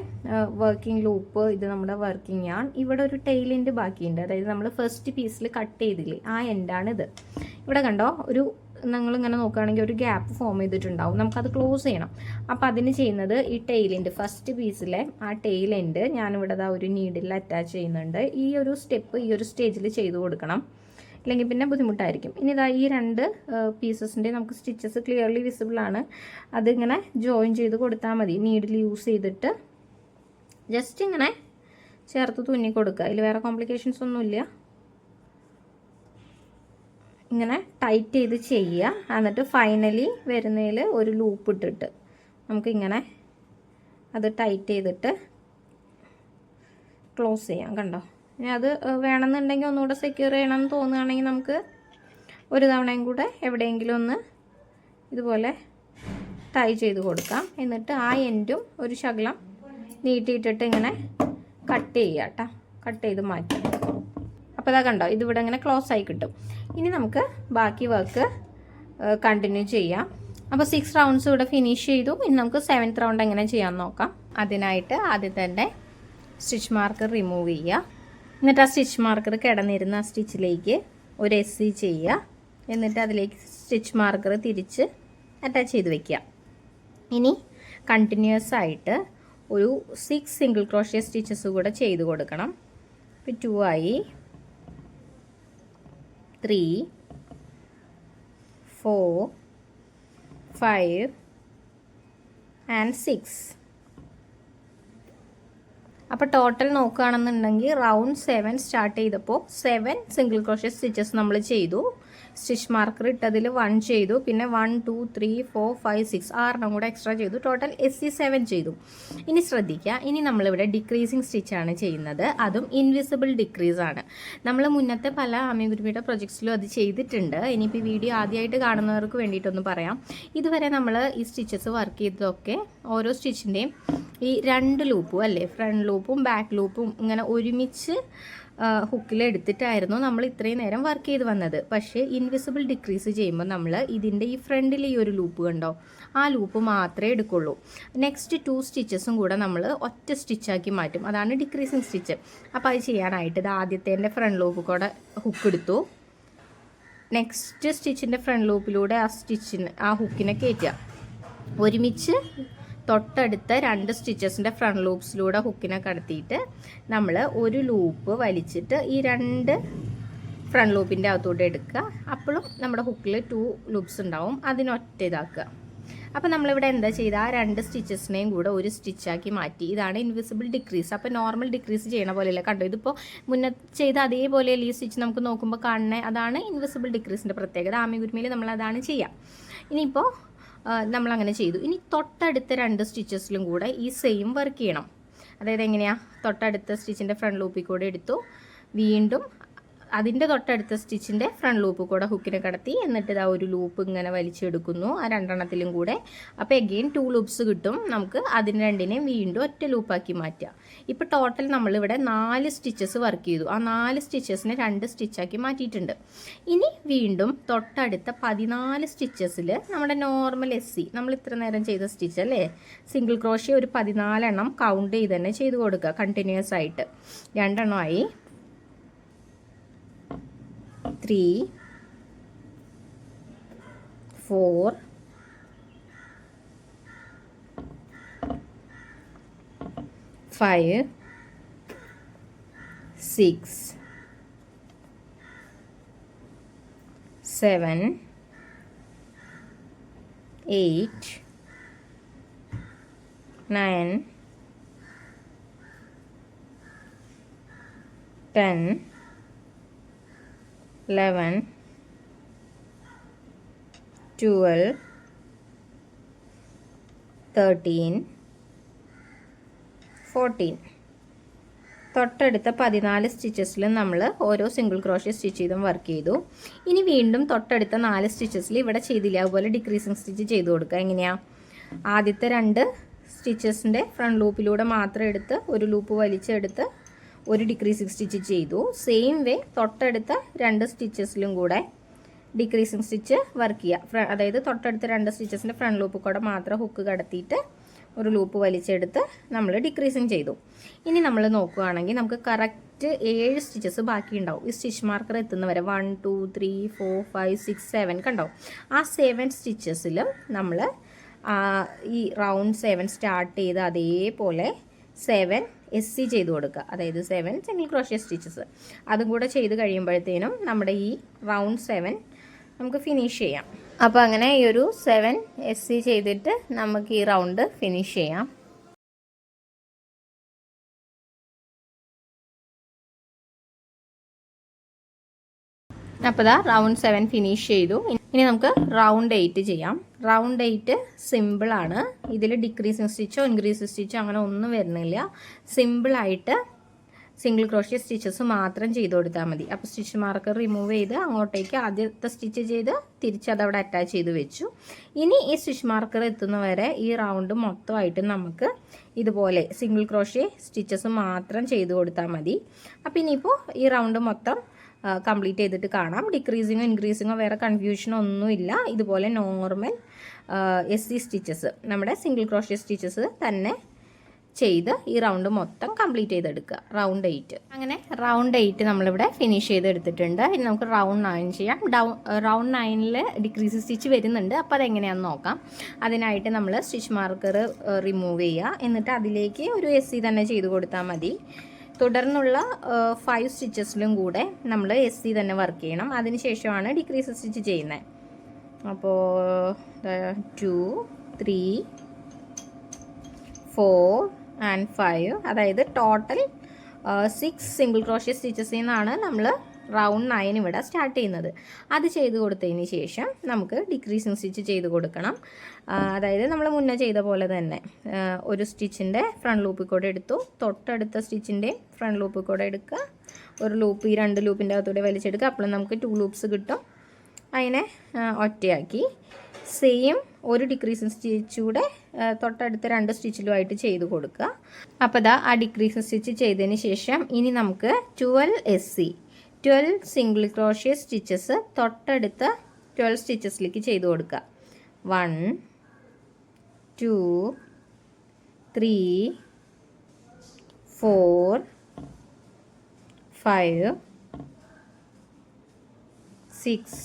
വർക്കിംഗ് ലൂപ്പ്, ഇത് നമ്മുടെ വർക്കിംഗ് യാൺ. ഇവിടെ ഒരു ടെയിലിൻ്റെ ബാക്കിയുണ്ട്. അതായത് നമ്മൾ ഫസ്റ്റ് പീസിൽ കട്ട് ചെയ്തില്ലേ, ആ എൻഡാണിത്. ഇവിടെ കണ്ടോ, ഒരു നിങ്ങളിങ്ങനെ നോക്കുകയാണെങ്കിൽ ഒരു ഗ്യാപ്പ് ഫോം ചെയ്തിട്ടുണ്ടാവും. നമുക്കത് ക്ലോസ് ചെയ്യണം. അപ്പോൾ അതിന് ചെയ്യുന്നത് ഈ ടെയിലിൻ്റെ ഫസ്റ്റ് പീസിലെ ആ ടെയിൽ എൻഡ് ഞാനിവിടെ ഒരു നീഡിൽ അറ്റാച്ച് ചെയ്യുന്നുണ്ട്. ഈ ഒരു സ്റ്റെപ്പ് ഈ ഒരു സ്റ്റേജിൽ ചെയ്ത് കൊടുക്കണം. ഇല്ലെങ്കിൽ പിന്നെ ബുദ്ധിമുട്ടായിരിക്കും. ഇനി ഇതാ ഈ 2 പീസസിൻ്റെ നമുക്ക് സ്റ്റിച്ചസ് ക്ലിയർലി വിസിബിളാണ്. അതിങ്ങനെ ജോയിൻ ചെയ്ത് കൊടുത്താൽ മതി. നീഡിൽ യൂസ് ചെയ്തിട്ട് ജസ്റ്റ് ഇങ്ങനെ ചേർത്ത് തുന്നി കൊടുക്കുക. അതിൽ വേറെ കോംപ്ലിക്കേഷൻസ് ഒന്നുമില്ല. ഇങ്ങനെ ടൈറ്റ് ചെയ്ത് ചെയ്യുക. എന്നിട്ട് ഫൈനലി വരുന്നതിൽ ഒരു ലൂപ്പ് ഇട്ടിട്ട് നമുക്കിങ്ങനെ അത് ടൈറ്റ് ചെയ്തിട്ട് ക്ലോസ് ചെയ്യാം. കണ്ടോ? ഇനി അത് വേണമെന്നുണ്ടെങ്കിൽ ഒന്നുകൂടെ സെക്യൂർ ചെയ്യണമെന്ന് തോന്നുകയാണെങ്കിൽ നമുക്ക് ഒരു തവണയും കൂടെ എവിടെയെങ്കിലും ഒന്ന് ഇതുപോലെ ടൈ ചെയ്ത് കൊടുക്കാം. എന്നിട്ട് ആ എൻഡും ഒരു ശകലം നീട്ടിയിട്ടിട്ട് ഇങ്ങനെ കട്ട് ചെയ്യുക കേട്ടോ. കട്ട് ചെയ്ത് മാറ്റാം. അപ്പോൾ അതാ കണ്ടോ, ഇതിവിടെ ഇങ്ങനെ ക്ലോസ് ആയി കിട്ടും. ഇനി നമുക്ക് ബാക്കി വർക്ക് കണ്ടിന്യൂ ചെയ്യാം. അപ്പോൾ 6 റൗണ്ട്സ് ഇവിടെ ഫിനിഷ് ചെയ്തു. ഇനി നമുക്ക് 7th റൗണ്ട് എങ്ങനെ ചെയ്യാമെന്ന് നോക്കാം. അതിനായിട്ട് ആദ്യം തന്നെ സ്റ്റിച്ച് മാർക്കർ റിമൂവ് ചെയ്യുക. എന്നിട്ട് ആ സ്റ്റിച്ച് മാർക്കർ കിടന്നിരുന്ന ആ സ്റ്റിച്ചിലേക്ക് ഒരു SC ചെയ്യുക. എന്നിട്ട് അതിലേക്ക് സ്റ്റിച്ച് മാർക്കർ തിരിച്ച് അറ്റാച്ച് ചെയ്ത് വയ്ക്കുക. ഇനി കണ്ടിന്യൂസ് ആയിട്ട് ഒരു 6 സിംഗിൾ ക്രോഷ്യ സ്റ്റിച്ചസ് കൂടെ ചെയ്ത് കൊടുക്കണം. ഇപ്പോൾ 2 ആയി, 3, 4, 5 and 6. അപ്പോൾ ടോട്ടൽ നോക്കുകയാണെന്നുണ്ടെങ്കിൽ റൗണ്ട് 7 സ്റ്റാർട്ട് ചെയ്തപ്പോൾ 7 സിംഗിൾ ക്രോഷ്യ സ്റ്റിച്ചസ് നമ്മൾ ചെയ്തു. സ്റ്റിച്ച് മാർക്കർ ഇട്ടതിൽ 1 ചെയ്തു. പിന്നെ 1, 2, 3, 4, 5, 6 6 കൂടെ എക്സ്ട്രാ ചെയ്തു. ടോട്ടൽ SC 7 ചെയ്തു. ഇനി ശ്രദ്ധിക്കുക, ഇനി നമ്മളിവിടെ ഡിക്രീസിങ് സ്റ്റിച്ചാണ് ചെയ്യുന്നത്. അതും ഇൻവിസിബിൾ ഡിക്രീസ് ആണ്. നമ്മൾ മുന്നത്തെ പല അമ്മിഗുരുമിയുടെ പ്രൊജക്ട്സിലും അത് ചെയ്തിട്ടുണ്ട്. ഇനിയിപ്പോൾ ഈ വീഡിയോ ആദ്യമായിട്ട് കാണുന്നവർക്ക് വേണ്ടിയിട്ടൊന്ന് പറയാം. ഇതുവരെ നമ്മൾ ഈ സ്റ്റിച്ചസ് വർക്ക് ചെയ്തതൊക്കെ ഓരോ സ്റ്റിച്ചിൻ്റെയും ഈ 2 ലൂപ്പും അല്ലേ, ഫ്രണ്ട് ലൂപ്പും ബാക്ക് ലൂപ്പും ഇങ്ങനെ ഒരുമിച്ച് ഹുക്കിലെടുത്തിട്ടായിരുന്നു നമ്മൾ ഇത്രയും നേരം വർക്ക് ചെയ്ത് വന്നത്. പക്ഷേ ഇൻവിസിബിൾ ഡിക്രീസ് ചെയ്യുമ്പോൾ നമ്മൾ ഇതിൻ്റെ ഈ ഫ്രണ്ടിൽ ഈ ഒരു ലൂപ്പ് കണ്ടോ, ആ ലൂപ്പ് മാത്രമേ എടുക്കുള്ളൂ. നെക്സ്റ്റ് 2 സ്റ്റിച്ചസും കൂടെ നമ്മൾ ഒറ്റ സ്റ്റിച്ചാക്കി മാറ്റും. അതാണ് ഡിക്രീസിങ് സ്റ്റിച്ച്. അപ്പോൾ അത് ചെയ്യാനായിട്ട് ഇത് ആദ്യത്തെ ഫ്രണ്ട് ലൂപ്പ് കൂടെ ഹുക്ക് എടുത്തു. നെക്സ്റ്റ് സ്റ്റിച്ചിൻ്റെ ഫ്രണ്ട് ലൂപ്പിലൂടെ ആ ഹുക്കിനെ കയറ്റുക. ഒരുമിച്ച് തൊട്ടടുത്ത 2 സ്റ്റിച്ചസിൻ്റെ ഫ്രണ്ട് ലൂപ്സിലൂടെ ഹുക്കിനെ കടത്തിയിട്ട് നമ്മൾ ഒരു ലൂപ്പ് വലിച്ചിട്ട് ഈ 2 ഫ്രണ്ട് ലൂപ്പിൻ്റെ അകത്തോട്ട് എടുക്കുക. അപ്പോഴും നമ്മുടെ ഹുക്കിൽ 2 ലൂപ്സ് ഉണ്ടാവും. അതിനൊറ്റ ഇതാക്കുക. അപ്പോൾ നമ്മളിവിടെ എന്താ ചെയ്ത ആ 2 സ്റ്റിച്ചസിനെയും കൂടെ ഒരു സ്റ്റിച്ചാക്കി മാറ്റി. ഇതാണ് ഇൻവിസിബിൾ ഡിക്രീസ്. അപ്പോൾ നോർമൽ ഡിക്രീസ് ചെയ്യണ പോലെയല്ല. കണ്ടോ, ഇതിപ്പോൾ മുന്നേ ചെയ്ത അതേപോലെ ഈ സ്റ്റിച്ച് നമുക്ക് നോക്കുമ്പോൾ കാണുന്നത്. അതാണ് ഇൻവിസിബിൾ ഡിക്രീസിൻ്റെ പ്രത്യേകത. ആമിഗുരുമിയിൽ നമ്മൾ അതാണ് ചെയ്യുക. ഇനിയിപ്പോൾ നമ്മളങ്ങനെ ചെയ്തു. ഇനി തൊട്ടടുത്ത 2 സ്റ്റിച്ചസിലും കൂടെ ഈ സെയിം വർക്ക് ചെയ്യണം. അതായത് എങ്ങനെയാണ്, തൊട്ടടുത്ത സ്റ്റിച്ചിൻ്റെ ഫ്രണ്ട് ലൂപ്പിൽ കൂടെ എടുത്തു, വീണ്ടും അതിൻ്റെ തൊട്ടടുത്ത സ്റ്റിച്ചിൻ്റെ ഫ്രണ്ട് ലൂപ്പ് കൂടെ ഹുക്കിനെ കടത്തി, എന്നിട്ട് ഇതാ ഒരു ലൂപ്പ് ഇങ്ങനെ വലിച്ചെടുക്കുന്നു ആ 2 എണ്ണത്തിലും കൂടെ. അപ്പോൾ എഗെയിൻ 2 ലൂപ്സ് കിട്ടും നമുക്ക്. അതിന് 2നെയും വീണ്ടും ഒറ്റ ലൂപ്പാക്കി മാറ്റുക. ഇപ്പോൾ ടോട്ടൽ നമ്മളിവിടെ 4 സ്റ്റിച്ചസ് വർക്ക് ചെയ്തു. ആ 4 സ്റ്റിച്ചസിനെ 2 സ്റ്റിച്ചാക്കി മാറ്റിയിട്ടുണ്ട്. ഇനി വീണ്ടും തൊട്ടടുത്ത 14 സ്റ്റിച്ചസിൽ നമ്മുടെ നോർമൽ SC നമ്മൾ ഇത്ര നേരം ചെയ്ത സ്റ്റിച്ച് അല്ലേ, സിംഗിൾ ക്രോഷ്യ ഒരു 14 എണ്ണം കൗണ്ട് ചെയ്ത് തന്നെ ചെയ്ത് കൊടുക്കുക കണ്ടിന്യൂസ് ആയിട്ട്. 2 എണ്ണമായി, 3, 4, 5, 6, 7, 8, 9, 10, 11, 12, 13, 14. തൊട്ടടുത്ത 14 സ്റ്റിച്ചസിൽ നമ്മൾ ഓരോ സിംഗിൾ ക്രോഷ്യ സ്റ്റിച്ച് ചെയ്തും വർക്ക് ചെയ്തു. ഇനി വീണ്ടും തൊട്ടടുത്ത 4 സ്റ്റിച്ചസിൽ ഇവിടെ ചെയ്തില്ല അതുപോലെ ഡിക്രീസിങ് സ്റ്റിച്ച് ചെയ്ത് കൊടുക്കുക. എങ്ങനെയാണ്, ആദ്യത്തെ 2 സ്റ്റിച്ചസിൻ്റെ ഫ്രണ്ട് ലൂപ്പിലൂടെ മാത്രം എടുത്ത് ഒരു ലൂപ്പ് വലിച്ചെടുത്ത് ഒരു ഡിക്രീസിങ് സ്റ്റിച്ച് ചെയ്തു. സെയിം വേ തൊട്ടടുത്ത 2 സ്റ്റിച്ചസിലും കൂടെ ഡിക്രീസിങ് സ്റ്റിച്ച് വർക്ക് ചെയ്യുക. അതായത് തൊട്ടടുത്ത 2 സ്റ്റിച്ചസിൻ്റെ ഫ്രണ്ട് ലൂപ്പ് കൂടെ മാത്രം ഹുക്ക് കടത്തിയിട്ട് ഒരു ലൂപ്പ് വലിച്ചെടുത്ത് നമ്മൾ ഡിക്രീസിങ് ചെയ്തു. ഇനി നമ്മൾ നോക്കുകയാണെങ്കിൽ നമുക്ക് കറക്റ്റ് 7 സ്റ്റിച്ചസ് ബാക്കി ഉണ്ടാവും. ഈ സ്റ്റിച്ച് മാർക്കർ എത്തുന്നവരെ 1, 2, 3, 4, 5, 6, 7 കണ്ടോ. ആ 7 സ്റ്റിച്ചസിലും നമ്മൾ ഈ റൗണ്ട് 7 സ്റ്റാർട്ട് ചെയ്ത് അതേപോലെ 7, SC ചെയ്ത് കൊടുക്കുക, അതായത് 7 സിംഗിൾ ക്രോഷ്യ സ്റ്റിച്ചസ്. അതും കൂടെ ചെയ്ത് കഴിയുമ്പോഴത്തേനും നമ്മുടെ ഈ റൗണ്ട് 7 നമുക്ക് ഫിനിഷ് ചെയ്യാം. അപ്പോൾ അങ്ങനെ ഈ ഒരു 7 SC ചെയ്തിട്ട് നമുക്ക് ഈ റൗണ്ട് ഫിനിഷ് ചെയ്യാം. അപ്പോൾ ഇതാ റൗണ്ട് 7 ഫിനിഷ് ചെയ്തു. ഇനി നമുക്ക് റൗണ്ട് 8 ചെയ്യാം. റൗണ്ട് 8 സിമ്പിളാണ്. ഇതിൽ ഡിക്രീസിങ് സ്റ്റിച്ചോ ഇൻക്രീസ് സ്റ്റിച്ചോ അങ്ങനെ ഒന്നും വരുന്നില്ല. സിമ്പിളായിട്ട് സിംഗിൾ ക്രോഷ്യ സ്റ്റിച്ചസ് മാത്രം ചെയ്ത് കൊടുത്താൽ മതി. അപ്പോൾ സ്റ്റിച്ച് മാർക്കർ റിമൂവ് ചെയ്ത് അങ്ങോട്ടേക്ക് ആദ്യത്തെ സ്റ്റിച്ച് ചെയ്ത് തിരിച്ചതവിടെ അറ്റാച്ച് ചെയ്ത് വെച്ചു. ഇനി ഈ സ്റ്റിച്ച് മാർക്കർ എത്തുന്നവരെ ഈ റൗണ്ട് മൊത്തമായിട്ട് നമുക്ക് ഇതുപോലെ സിംഗിൾ ക്രോഷ്യ സ്റ്റിച്ചസ് മാത്രം ചെയ്ത് കൊടുത്താൽ മതി. അപ്പോൾ ഇനിയിപ്പോൾ ഈ റൗണ്ട് മൊത്തം കംപ്ലീറ്റ് ചെയ്തിട്ട് കാണാം. ഡിക്രീസിങ്ങോ ഇൻക്രീസിങ്ങോ വേറെ കൺഫ്യൂഷനോ ഒന്നുമില്ല. ഇതുപോലെ നോർമൽ SC സ്റ്റിച്ചസ്, നമ്മുടെ സിംഗിൾ ക്രോഷ്യ സ്റ്റിച്ചസ് തന്നെ ചെയ്ത് ഈ റൗണ്ട് മൊത്തം കംപ്ലീറ്റ് ചെയ്തെടുക്കുക. റൗണ്ട് 8. അങ്ങനെ റൗണ്ട് 8 നമ്മളിവിടെ ഫിനിഷ് ചെയ്തെടുത്തിട്ടുണ്ട്. ഇനി നമുക്ക് റൗണ്ട് 9 ചെയ്യാം. റൗണ്ട് 9ൽ ഡിക്രീസ് സ്റ്റിച്ച് വരുന്നുണ്ട്. അപ്പോൾ അതെങ്ങനെയാണെന്ന് നോക്കാം. അതിനായിട്ട് നമ്മൾ സ്റ്റിച്ച് മാർക്കർ റിമൂവ് ചെയ്യുക. എന്നിട്ട് അതിലേക്ക് ഒരു SC തന്നെ ചെയ്ത് കൊടുത്താൽ മതി. തുടർന്നുള്ള 5 സ്റ്റിച്ചസിലും കൂടെ നമ്മൾ SC തന്നെ വർക്ക് ചെയ്യണം. അതിനുശേഷമാണ് ഡിക്രീസ് സ്റ്റിച്ച് ചെയ്യുന്നത്. അപ്പോൾ 2, 3, 4 and 5, അതായത് ടോട്ടൽ 6 സിംഗിൾ ക്രോഷ്യ സ്റ്റിച്ചസിൽ നിന്നാണ് നമ്മൾ റൗണ്ട് 9 ഇവിടെ സ്റ്റാർട്ട് ചെയ്യുന്നത്. അത് ചെയ്ത് കൊടുത്തതിന് ശേഷം നമുക്ക് ഡിക്രീസിങ് സ്റ്റിച്ച് ചെയ്ത് കൊടുക്കണം. അതായത് നമ്മൾ മുന്നേ ചെയ്ത പോലെ തന്നെ ഒരു സ്റ്റിച്ചിൻ്റെ ഫ്രണ്ട് ലൂപ്പിൽ കൂടെ എടുത്തു, തൊട്ടടുത്ത സ്റ്റിച്ചിൻ്റെ ഫ്രണ്ട് ലൂപ്പിൽ കൂടെ എടുക്കുക, ഒരു ലൂപ്പ് ഈ 2 ലൂപ്പിൻ്റെ അകത്തൂടെ വലിച്ചെടുക്കുക. അപ്പോൾ നമുക്ക് 2 ലൂപ്സ് കിട്ടും. അതിനെ ഒറ്റയാക്കി സെയിം ഒരു ഡിക്രീസിങ് സ്റ്റിച്ചൂടെ തൊട്ടടുത്ത 2 സ്റ്റിച്ചിലുമായിട്ട് ചെയ്ത് കൊടുക്കുക. അപ്പോൾ ഇതാ ആ ഡിക്രീസിങ് സ്റ്റിച്ച് ചെയ്തതിന് ശേഷം ഇനി നമുക്ക് 12 SC 12 സിംഗിൾ ക്രോഷ്യ സ്റ്റിച്ചസ് തൊട്ടടുത്ത 12 സ്റ്റിച്ചസിലേക്ക് ചെയ്ത് കൊടുക്കുക. 1, 2, 3, 4, 5, 6,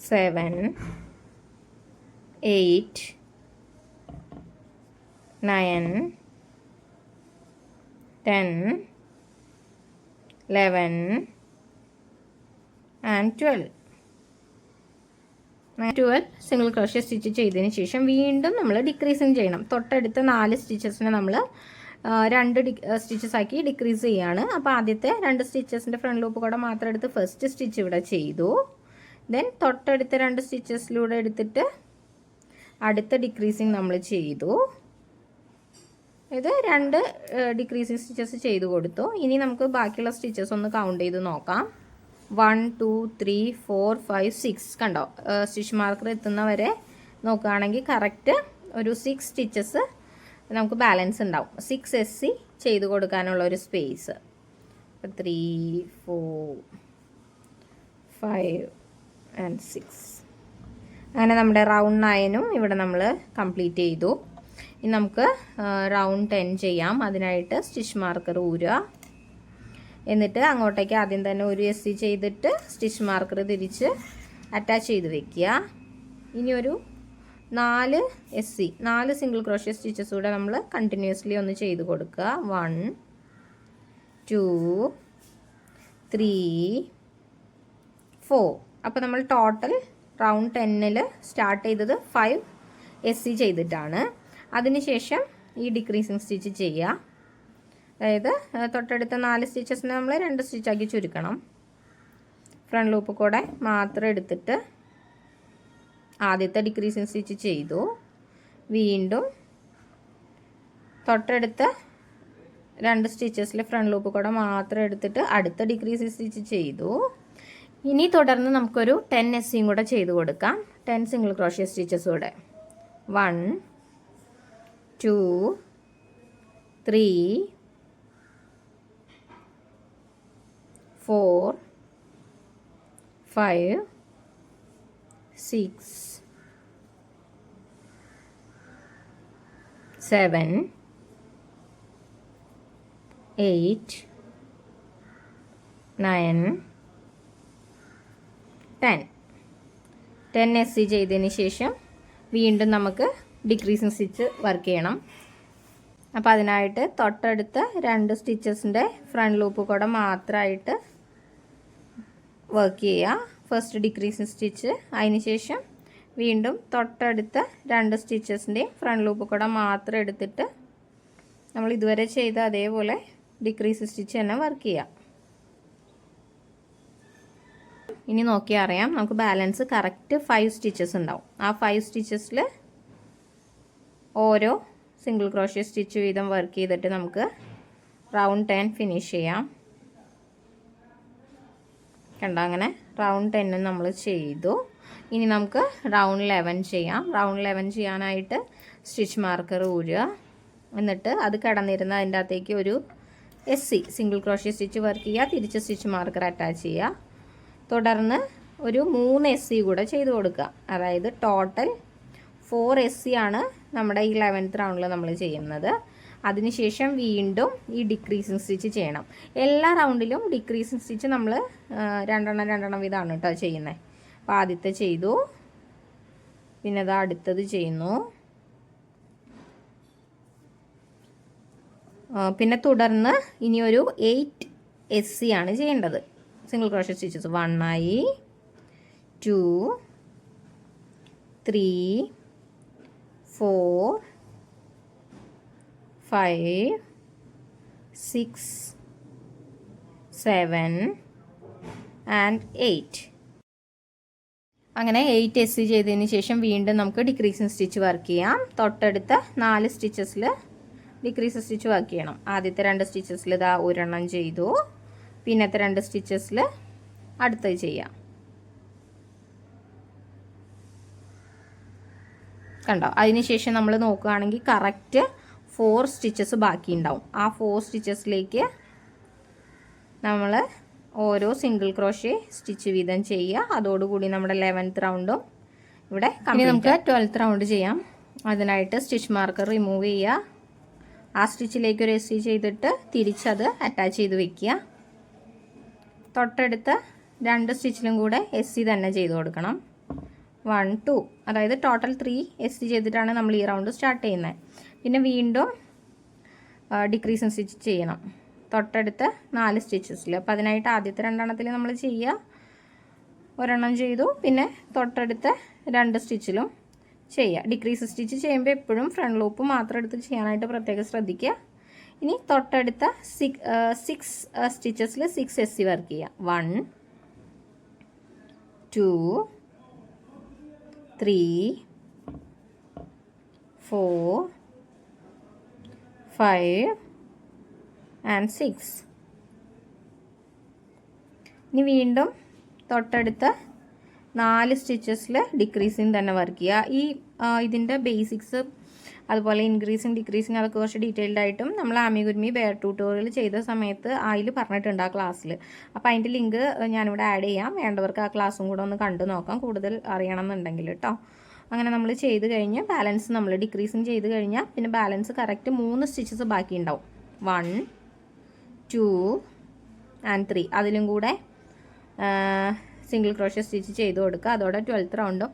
7, 8, 9, 10, 11 and 12. 12 സിംഗിൾ ക്രോഷ്യ സ്റ്റിച്ച് ചെയ്തതിന് ശേഷം വീണ്ടും നമ്മൾ ഡിക്രീസിങ് ചെയ്യണം. തൊട്ടടുത്ത 4 സ്റ്റിച്ചസിനെ നമ്മൾ 2 സ്റ്റിച്ചസ് ആക്കി ഡിക്രീസ് ചെയ്യാണ്. അപ്പോൾ ആദ്യത്തെ 2 സ്റ്റിച്ചസിൻ്റെ ഫ്രണ്ട് ലൂപ്പ് കൂടെ മാത്രം എടുത്ത് ഫസ്റ്റ് സ്റ്റിച്ച് ഇവിടെ ചെയ്തു. ദെൻ തൊട്ടടുത്ത 2 സ്റ്റിച്ചസിലൂടെ എടുത്തിട്ട് അടുത്ത ഡിക്രീസിങ് നമ്മൾ ചെയ്തു. ഇത് 2 ഡിക്രീസിങ് സ്റ്റിച്ചസ് ചെയ്ത് കൊടുത്തു. ഇനി നമുക്ക് ബാക്കിയുള്ള സ്റ്റിച്ചസ് ഒന്ന് കൗണ്ട് ചെയ്ത് നോക്കാം. 1, 2, 3, 4, 5, 6 കണ്ടോ? സ്റ്റിച്ച് മാർക്കർ എത്തുന്നവരെ നോക്കുകയാണെങ്കിൽ കറക്റ്റ് ഒരു 6 സ്റ്റിച്ചസ് നമുക്ക് ബാലൻസ് ഉണ്ടാവും. 6 SC ചെയ്ത് കൊടുക്കാനുള്ള ഒരു സ്പേസ്. 3, 4, 5 and 6. അങ്ങനെ നമ്മുടെ റൗണ്ട് 9ഉം ഇവിടെ നമ്മൾ കംപ്ലീറ്റ് ചെയ്തു. ഇനി നമുക്ക് റൗണ്ട് 10 ചെയ്യാം. അതിനായിട്ട് സ്റ്റിച്ച് മാർക്കർ ഊരുക. എന്നിട്ട് അങ്ങോട്ടേക്ക് ആദ്യം തന്നെ ഒരു SC ചെയ്തിട്ട് സ്റ്റിച്ച് മാർക്കർ തിരിച്ച് അറ്റാച്ച് ചെയ്ത് വെക്കുക. ഇനി ഒരു 4 SC 4 സിംഗിൾ ക്രോഷ്യ സ്റ്റിച്ചസ് കൂടെ നമ്മൾ കണ്ടിന്യൂസ്ലി ഒന്ന് ചെയ്ത് കൊടുക്കുക. 1, 2, 3, 4. അപ്പോൾ നമ്മൾ ടോട്ടൽ റൗണ്ട് 10ൽ സ്റ്റാർട്ട് ചെയ്തത് 5 SC ചെയ്തിട്ടാണ്. അതിനുശേഷം ഈ ഡിക്രീസിങ് സ്റ്റിച്ച് ചെയ്യുക. അതായത് തൊട്ടടുത്ത 4 സ്റ്റിച്ചസിനെ നമ്മൾ 2 സ്റ്റിച്ചാക്കി ചുരുക്കണം. ഫ്രണ്ട് ലൂപ്പ് കൂടെ മാത്രം എടുത്തിട്ട് ആദ്യത്തെ ഡിക്രീസിങ് സ്റ്റിച്ച് ചെയ്തു. വീണ്ടും തൊട്ടടുത്ത 2 സ്റ്റിച്ചസിൽ ഫ്രണ്ട് ലൂപ്പ് കൂടെ മാത്രം എടുത്തിട്ട് അടുത്ത ഡിക്രീസിങ് സ്റ്റിച്ച് ചെയ്തു. ഇനി തുടർന്ന് നമുക്കൊരു 10 SCയും കൂടെ ചെയ്ത് കൊടുക്കാം. 10 സിംഗിൾ ക്രോഷ്യ സ്റ്റിച്ചസ് കൂടെ. 1, 2, 3, 4, 5, 6, 7, 8, 9, 10. 10 SC ചെയ്തതിന് ശേഷം വീണ്ടും നമുക്ക് ഡിക്രീസിങ് സ്റ്റിച്ച് വർക്ക് ചെയ്യണം. അപ്പോൾ അതിനായിട്ട് തൊട്ടടുത്ത 2 സ്റ്റിച്ചസിൻ്റെ ഫ്രണ്ട് ലൂപ്പ് കൂടെ മാത്രമായിട്ട് വർക്ക് ചെയ്യുക. ഫസ്റ്റ് ഡിക്രീസിങ് സ്റ്റിച്ച്, അതിനുശേഷം വീണ്ടും തൊട്ടടുത്ത 2 സ്റ്റിച്ചസിൻ്റെയും ഫ്രണ്ട് ലൂപ്പ് കൂടെ മാത്രം എടുത്തിട്ട് നമ്മൾ ഇതുവരെ ചെയ്ത അതേപോലെ ഡിക്രീസ് സ്റ്റിച്ച് തന്നെ വർക്ക് ചെയ്യാം. ഇനി നോക്കിയാൽ അറിയാം നമുക്ക് ബാലൻസ് കറക്റ്റ് 5 സ്റ്റിച്ചസ് ഉണ്ടാവും. ആ 5 സ്റ്റിച്ചസിൽ ഓരോ സിംഗിൾ ക്രോഷ്യ സ്റ്റിച്ച് വീതം വർക്ക് ചെയ്തിട്ട് നമുക്ക് റൗണ്ട് 10 ഫിനിഷ് ചെയ്യാം. കണ്ടോ, അങ്ങനെ റൗണ്ട് 10 നമ്മൾ ചെയ്തു. ഇനി നമുക്ക് റൗണ്ട് 11 ചെയ്യാം. റൗണ്ട് 11 ചെയ്യാനായിട്ട് സ്റ്റിച്ച് മാർക്കർ ഊരുക. എന്നിട്ട് അത് കടന്നിരുന്ന അതിൻ്റെ അകത്തേക്ക് ഒരു SC single crochet stitch work ചെയ്യുക. തിരിച്ച് സ്റ്റിച്ച് മാർക്കർ അറ്റാച്ച് ചെയ്യുക. തുടർന്ന് ഒരു 3 SC കൂടെ ചെയ്ത് കൊടുക്കുക. അതായത് ടോട്ടൽ 4 SC ആണ് നമ്മുടെ ഈ 11th റൗണ്ടിൽ നമ്മൾ ചെയ്യുന്നത്. അതിനുശേഷം വീണ്ടും ഈ ഡിക്രീസിങ് സ്റ്റിച്ച് ചെയ്യണം. എല്ലാ റൗണ്ടിലും ഡിക്രീസിങ് സ്റ്റിച്ച് നമ്മൾ 2 വീതമാണ് കേട്ടോ ചെയ്യുന്നത്. അപ്പോൾ ആദ്യത്തെ ചെയ്തു, പിന്നെ അത് അടുത്തത് ചെയ്യുന്നു, പിന്നെ തുടർന്ന് ഇനി ഒരു 8 SC ആണ് ചെയ്യേണ്ടത്. സിംഗിൾ ക്രോഷ്യ സ്റ്റിച്ചസ് 1 ആയി, 2, 3, 4, 5, 6, 7 and 8. അങ്ങനെ 8 SC ചെയ്തതിന് ശേഷം വീണ്ടും നമുക്ക് ഡിക്രീസിങ് സ്റ്റിച്ച് വർക്ക് ചെയ്യാം. തൊട്ടടുത്ത 4 സ്റ്റിച്ചസിൽ ഡിക്രീസ് സ്റ്റിച്ച് വർക്ക് ചെയ്യണം. ആദ്യത്തെ 2 സ്റ്റിച്ചസിൽ ഇതാ ഒരെണ്ണം ചെയ്തു, പിന്നത്തെ 2 സ്റ്റിച്ചസിൽ അടുത്തത് ചെയ്യാം. കണ്ടോ, അതിനുശേഷം നമ്മൾ നോക്കുകയാണെങ്കിൽ കറക്റ്റ് 4 സ്റ്റിച്ചസ് ബാക്കി ഉണ്ടാവും. ആ 4 സ്റ്റിച്ചസിലേക്ക് നമ്മൾ ഓരോ സിംഗിൾ ക്രോഷ്യ സ്റ്റിച്ച് വീതം ചെയ്യുക. അതോടുകൂടി നമ്മുടെ 11th റൗണ്ടും ഇവിടെ ഇനി നമുക്ക് 12th റൗണ്ട് ചെയ്യാം. അതിനായിട്ട് സ്റ്റിച്ച് മാർക്കർ റിമൂവ് ചെയ്യുക. ആ സ്റ്റിച്ചിലേക്ക് ഒരു SC ചെയ്തിട്ട് തിരിച്ചത് അറ്റാച്ച് ചെയ്ത് വെക്കുക. തൊട്ടടുത്ത 2 സ്റ്റിച്ചിലും കൂടെ SC തന്നെ ചെയ്ത് കൊടുക്കണം. 1, 2, അതായത് ടോട്ടൽ 3 SC ചെയ്തിട്ടാണ് നമ്മൾ ഈ റൗണ്ട് സ്റ്റാർട്ട് ചെയ്യുന്നത്. പിന്നെ വീണ്ടും ഡിക്രീസിങ് സ്റ്റിച്ച് ചെയ്യണം തൊട്ടടുത്ത 4 സ്റ്റിച്ചസിൽ. അപ്പോൾ അതിനായിട്ട് ആദ്യത്തെ 2 നമ്മൾ ചെയ്യുക, ഒരെണ്ണം ചെയ്തു, പിന്നെ തൊട്ടടുത്ത 2 സ്റ്റിച്ചിലും ചെയ്യുക. ഡിക്രീസ് സ്റ്റിച്ച് ചെയ്യുമ്പോൾ എപ്പോഴും ഫ്രണ്ട് ലൂപ്പ് മാത്രം എടുത്ത് ചെയ്യാനായിട്ട് പ്രത്യേകം ശ്രദ്ധിക്കുക. ഇനി തൊട്ടടുത്ത 6 സ്റ്റിച്ചസിൽ 6 SC വർക്ക് ചെയ്യുക. 1, 2, 3, 4, 5 and 6. ഇനി വീണ്ടും തൊട്ടടുത്ത 4 സ്റ്റിച്ചസിൽ ഡിക്രീസിങ് തന്നെ വർക്ക് ചെയ്യുക. ഈ ഇതിൻ്റെ ബേസിക്സ് അതുപോലെ ഇൻക്രീസിങ് ഡിക്രീസിങ് അതൊക്കെ കുറച്ച് ഡീറ്റെയിൽഡ് ആയിട്ടും നമ്മൾ ആമിഗുരുമി ബെയർ ട്യൂട്ടോറിയൽ ചെയ്ത സമയത്ത് അതിൽ പറഞ്ഞിട്ടുണ്ട് ആ ക്ലാസ്സിൽ. അപ്പോൾ അതിൻ്റെ ലിങ്ക് ഞാനിവിടെ ആഡ് ചെയ്യാം. വേണ്ടവർക്ക് ആ ക്ലാസ്സും കൂടെ ഒന്ന് കണ്ടു നോക്കാം, കൂടുതൽ അറിയണം എന്നുണ്ടെങ്കിൽ കേട്ടോ. അങ്ങനെ നമ്മൾ ചെയ്ത് കഴിഞ്ഞ് ബാലൻസ് നമ്മൾ ഡിക്രീസിങ് ചെയ്ത് കഴിഞ്ഞാൽ പിന്നെ ബാലൻസ് കറക്റ്റ് 3 സ്റ്റിച്ചസ് ബാക്കി ഉണ്ടാവും. 1, 2 and 3. അതിലും കൂടെ സിംഗിൾ ക്രോഷ്യ സ്റ്റിച്ച് ചെയ്ത് കൊടുക്കുക. അതോടെ 12th റൗണ്ടും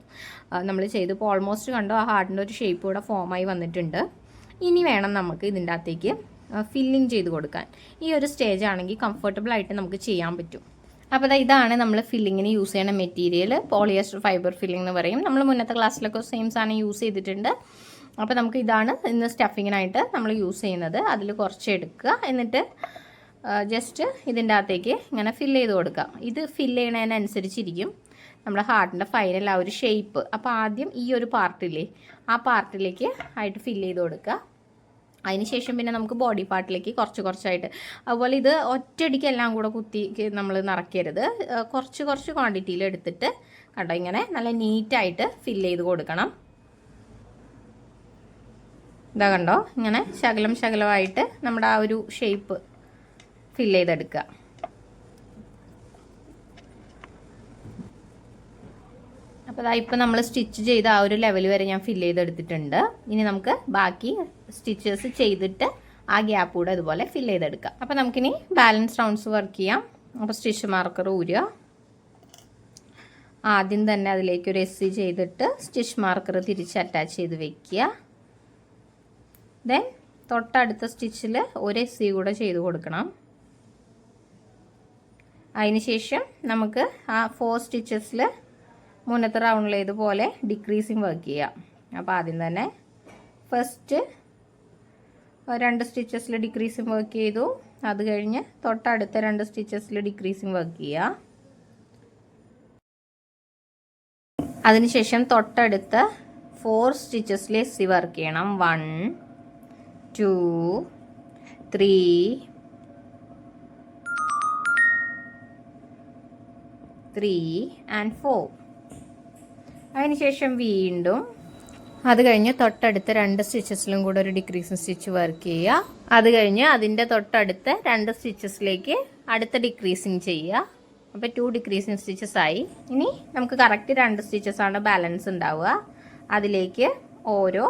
നമ്മൾ ചെയ്തു. ഇപ്പോൾ ഓൾമോസ്റ്റ് കണ്ടോ ആ ഹാർട്ടിൻ്റെ ഒരു ഷേപ്പ് കൂടെ ഫോമായി വന്നിട്ടുണ്ട്. ഇനി വേണം നമുക്ക് ഇതിൻ്റെ അകത്തേക്ക് ഫില്ലിങ് ചെയ്ത് കൊടുക്കാൻ. ഈ ഒരു സ്റ്റേജ് ആണെങ്കിൽ കംഫർട്ടബിൾ ആയിട്ട് നമുക്ക് ചെയ്യാൻ പറ്റും. അപ്പോൾ ഇതാണ് നമ്മൾ ഫില്ലിങ്ങിന് യൂസ് ചെയ്യുന്ന മെറ്റീരിയൽ. പോളിയസ്റ്റർ ഫൈബർ ഫില്ലിംഗ് എന്ന് പറയും. നമ്മൾ മുന്നത്തെ ക്ലാസ്സിലൊക്കെ സെയിം സാധനം യൂസ് ചെയ്തിട്ടുണ്ട്. അപ്പോൾ നമുക്ക് ഇതാണ് ഇന്ന് സ്റ്റഫിങ്ങിനായിട്ട് നമ്മൾ യൂസ് ചെയ്യുന്നത്. അതിൽ കുറച്ച് എടുക്കുക, എന്നിട്ട് ജസ്റ്റ് ഇതിൻ്റെ അകത്തേക്ക് ഇങ്ങനെ ഫില്ല് ചെയ്ത് കൊടുക്കുക. ഇത് ഫില്ല് ചെയ്യണതിനനുസരിച്ചിരിക്കും നമ്മുടെ ഹാർട്ടിൻ്റെ ഫൈനൽ ആ ഒരു ഷേപ്പ്. അപ്പോൾ ആദ്യം ഈ ഒരു പാർട്ടില്ലേ ആ പാർട്ടിലേക്ക് ആയിട്ട് ഫില്ല് ചെയ്ത് കൊടുക്കുക. അതിനുശേഷം പിന്നെ നമുക്ക് ബോഡി പാർട്ടിലേക്ക് കുറച്ചായിട്ട്. അതുപോലെ ഇത് ഒറ്റയടിക്ക് എല്ലാം കൂടെ കുത്തി നമ്മൾ നിറയ്ക്കരുത്. കുറച്ച് ക്വാണ്ടിറ്റിയിൽ എടുത്തിട്ട് കണ്ടോ ഇങ്ങനെ നല്ല നീറ്റായിട്ട് ഫില്ല് ചെയ്ത് കൊടുക്കണം. ഇതാ കണ്ടോ ഇങ്ങനെ ശകലമായിട്ട് നമ്മുടെ ആ ഒരു ഷേപ്പ് ഫില്ല് ചെയ്തെടുക്കുക. അപ്പോൾ ഇപ്പം നമ്മൾ സ്റ്റിച്ച് ചെയ്ത ആ ഒരു ലെവൽ വരെ ഞാൻ ഫില്ല് ചെയ്തെടുത്തിട്ടുണ്ട്. ഇനി നമുക്ക് ബാക്കി സ്റ്റിച്ചസ് ചെയ്തിട്ട് ആ ഗ്യാപ്പ് കൂടെ അതുപോലെ ഫില്ല് ചെയ്തെടുക്കാം. അപ്പോൾ നമുക്കിനി ബാലൻസ് റൗണ്ട്സ് വർക്ക് ചെയ്യാം. അപ്പോൾ സ്റ്റിച്ച് മാർക്കർ ഊരുക. ആദ്യം തന്നെ അതിലേക്ക് ഒരു SC ചെയ്തിട്ട് സ്റ്റിച്ച് മാർക്കർ തിരിച്ച് അറ്റാച്ച് ചെയ്ത് വെക്കുക. ദെൻ തൊട്ടടുത്ത സ്റ്റിച്ചിൽ ഒരു എസ്സി കൂടെ ചെയ്ത് കൊടുക്കണം. അതിനുശേഷം നമുക്ക് ആ 4 സ്റ്റിച്ചസിൽ മുന്നത്തെ റൗണ്ടിലേതുപോലെ ഡിക്രീസിങ് വർക്ക് ചെയ്യാം. അപ്പോൾ ആദ്യം തന്നെ ഫസ്റ്റ് 2 സ്റ്റിച്ചസിൽ ഡിക്രീസിങ് വർക്ക് ചെയ്തു. അത് കഴിഞ്ഞ് തൊട്ടടുത്ത 2 സ്റ്റിച്ചസിൽ ഡിക്രീസിങ് വർക്ക് ചെയ്യുക. അതിനുശേഷം തൊട്ടടുത്ത 4 സ്റ്റിച്ചസിൽ എസ്സി വർക്ക് ചെയ്യണം. 1 2 3 and 4. അതിനുശേഷം വീണ്ടും അത് കഴിഞ്ഞ് തൊട്ടടുത്ത 2 സ്റ്റിച്ചസിലും കൂടെ ഒരു ഡിക്രീസിങ് സ്റ്റിച്ച് വർക്ക് ചെയ്യുക. അത് കഴിഞ്ഞ് അതിൻ്റെ തൊട്ടടുത്ത 2 സ്റ്റിച്ചസിലേക്ക് അടുത്ത ഡിക്രീസിങ് ചെയ്യുക. അപ്പോൾ 2 ഡിക്രീസിങ് സ്റ്റിച്ചസ് ആയി. ഇനി നമുക്ക് കറക്റ്റ് 2 സ്റ്റിച്ചസാണ് ബാലൻസ് ഉണ്ടാവുക. അതിലേക്ക് ഓരോ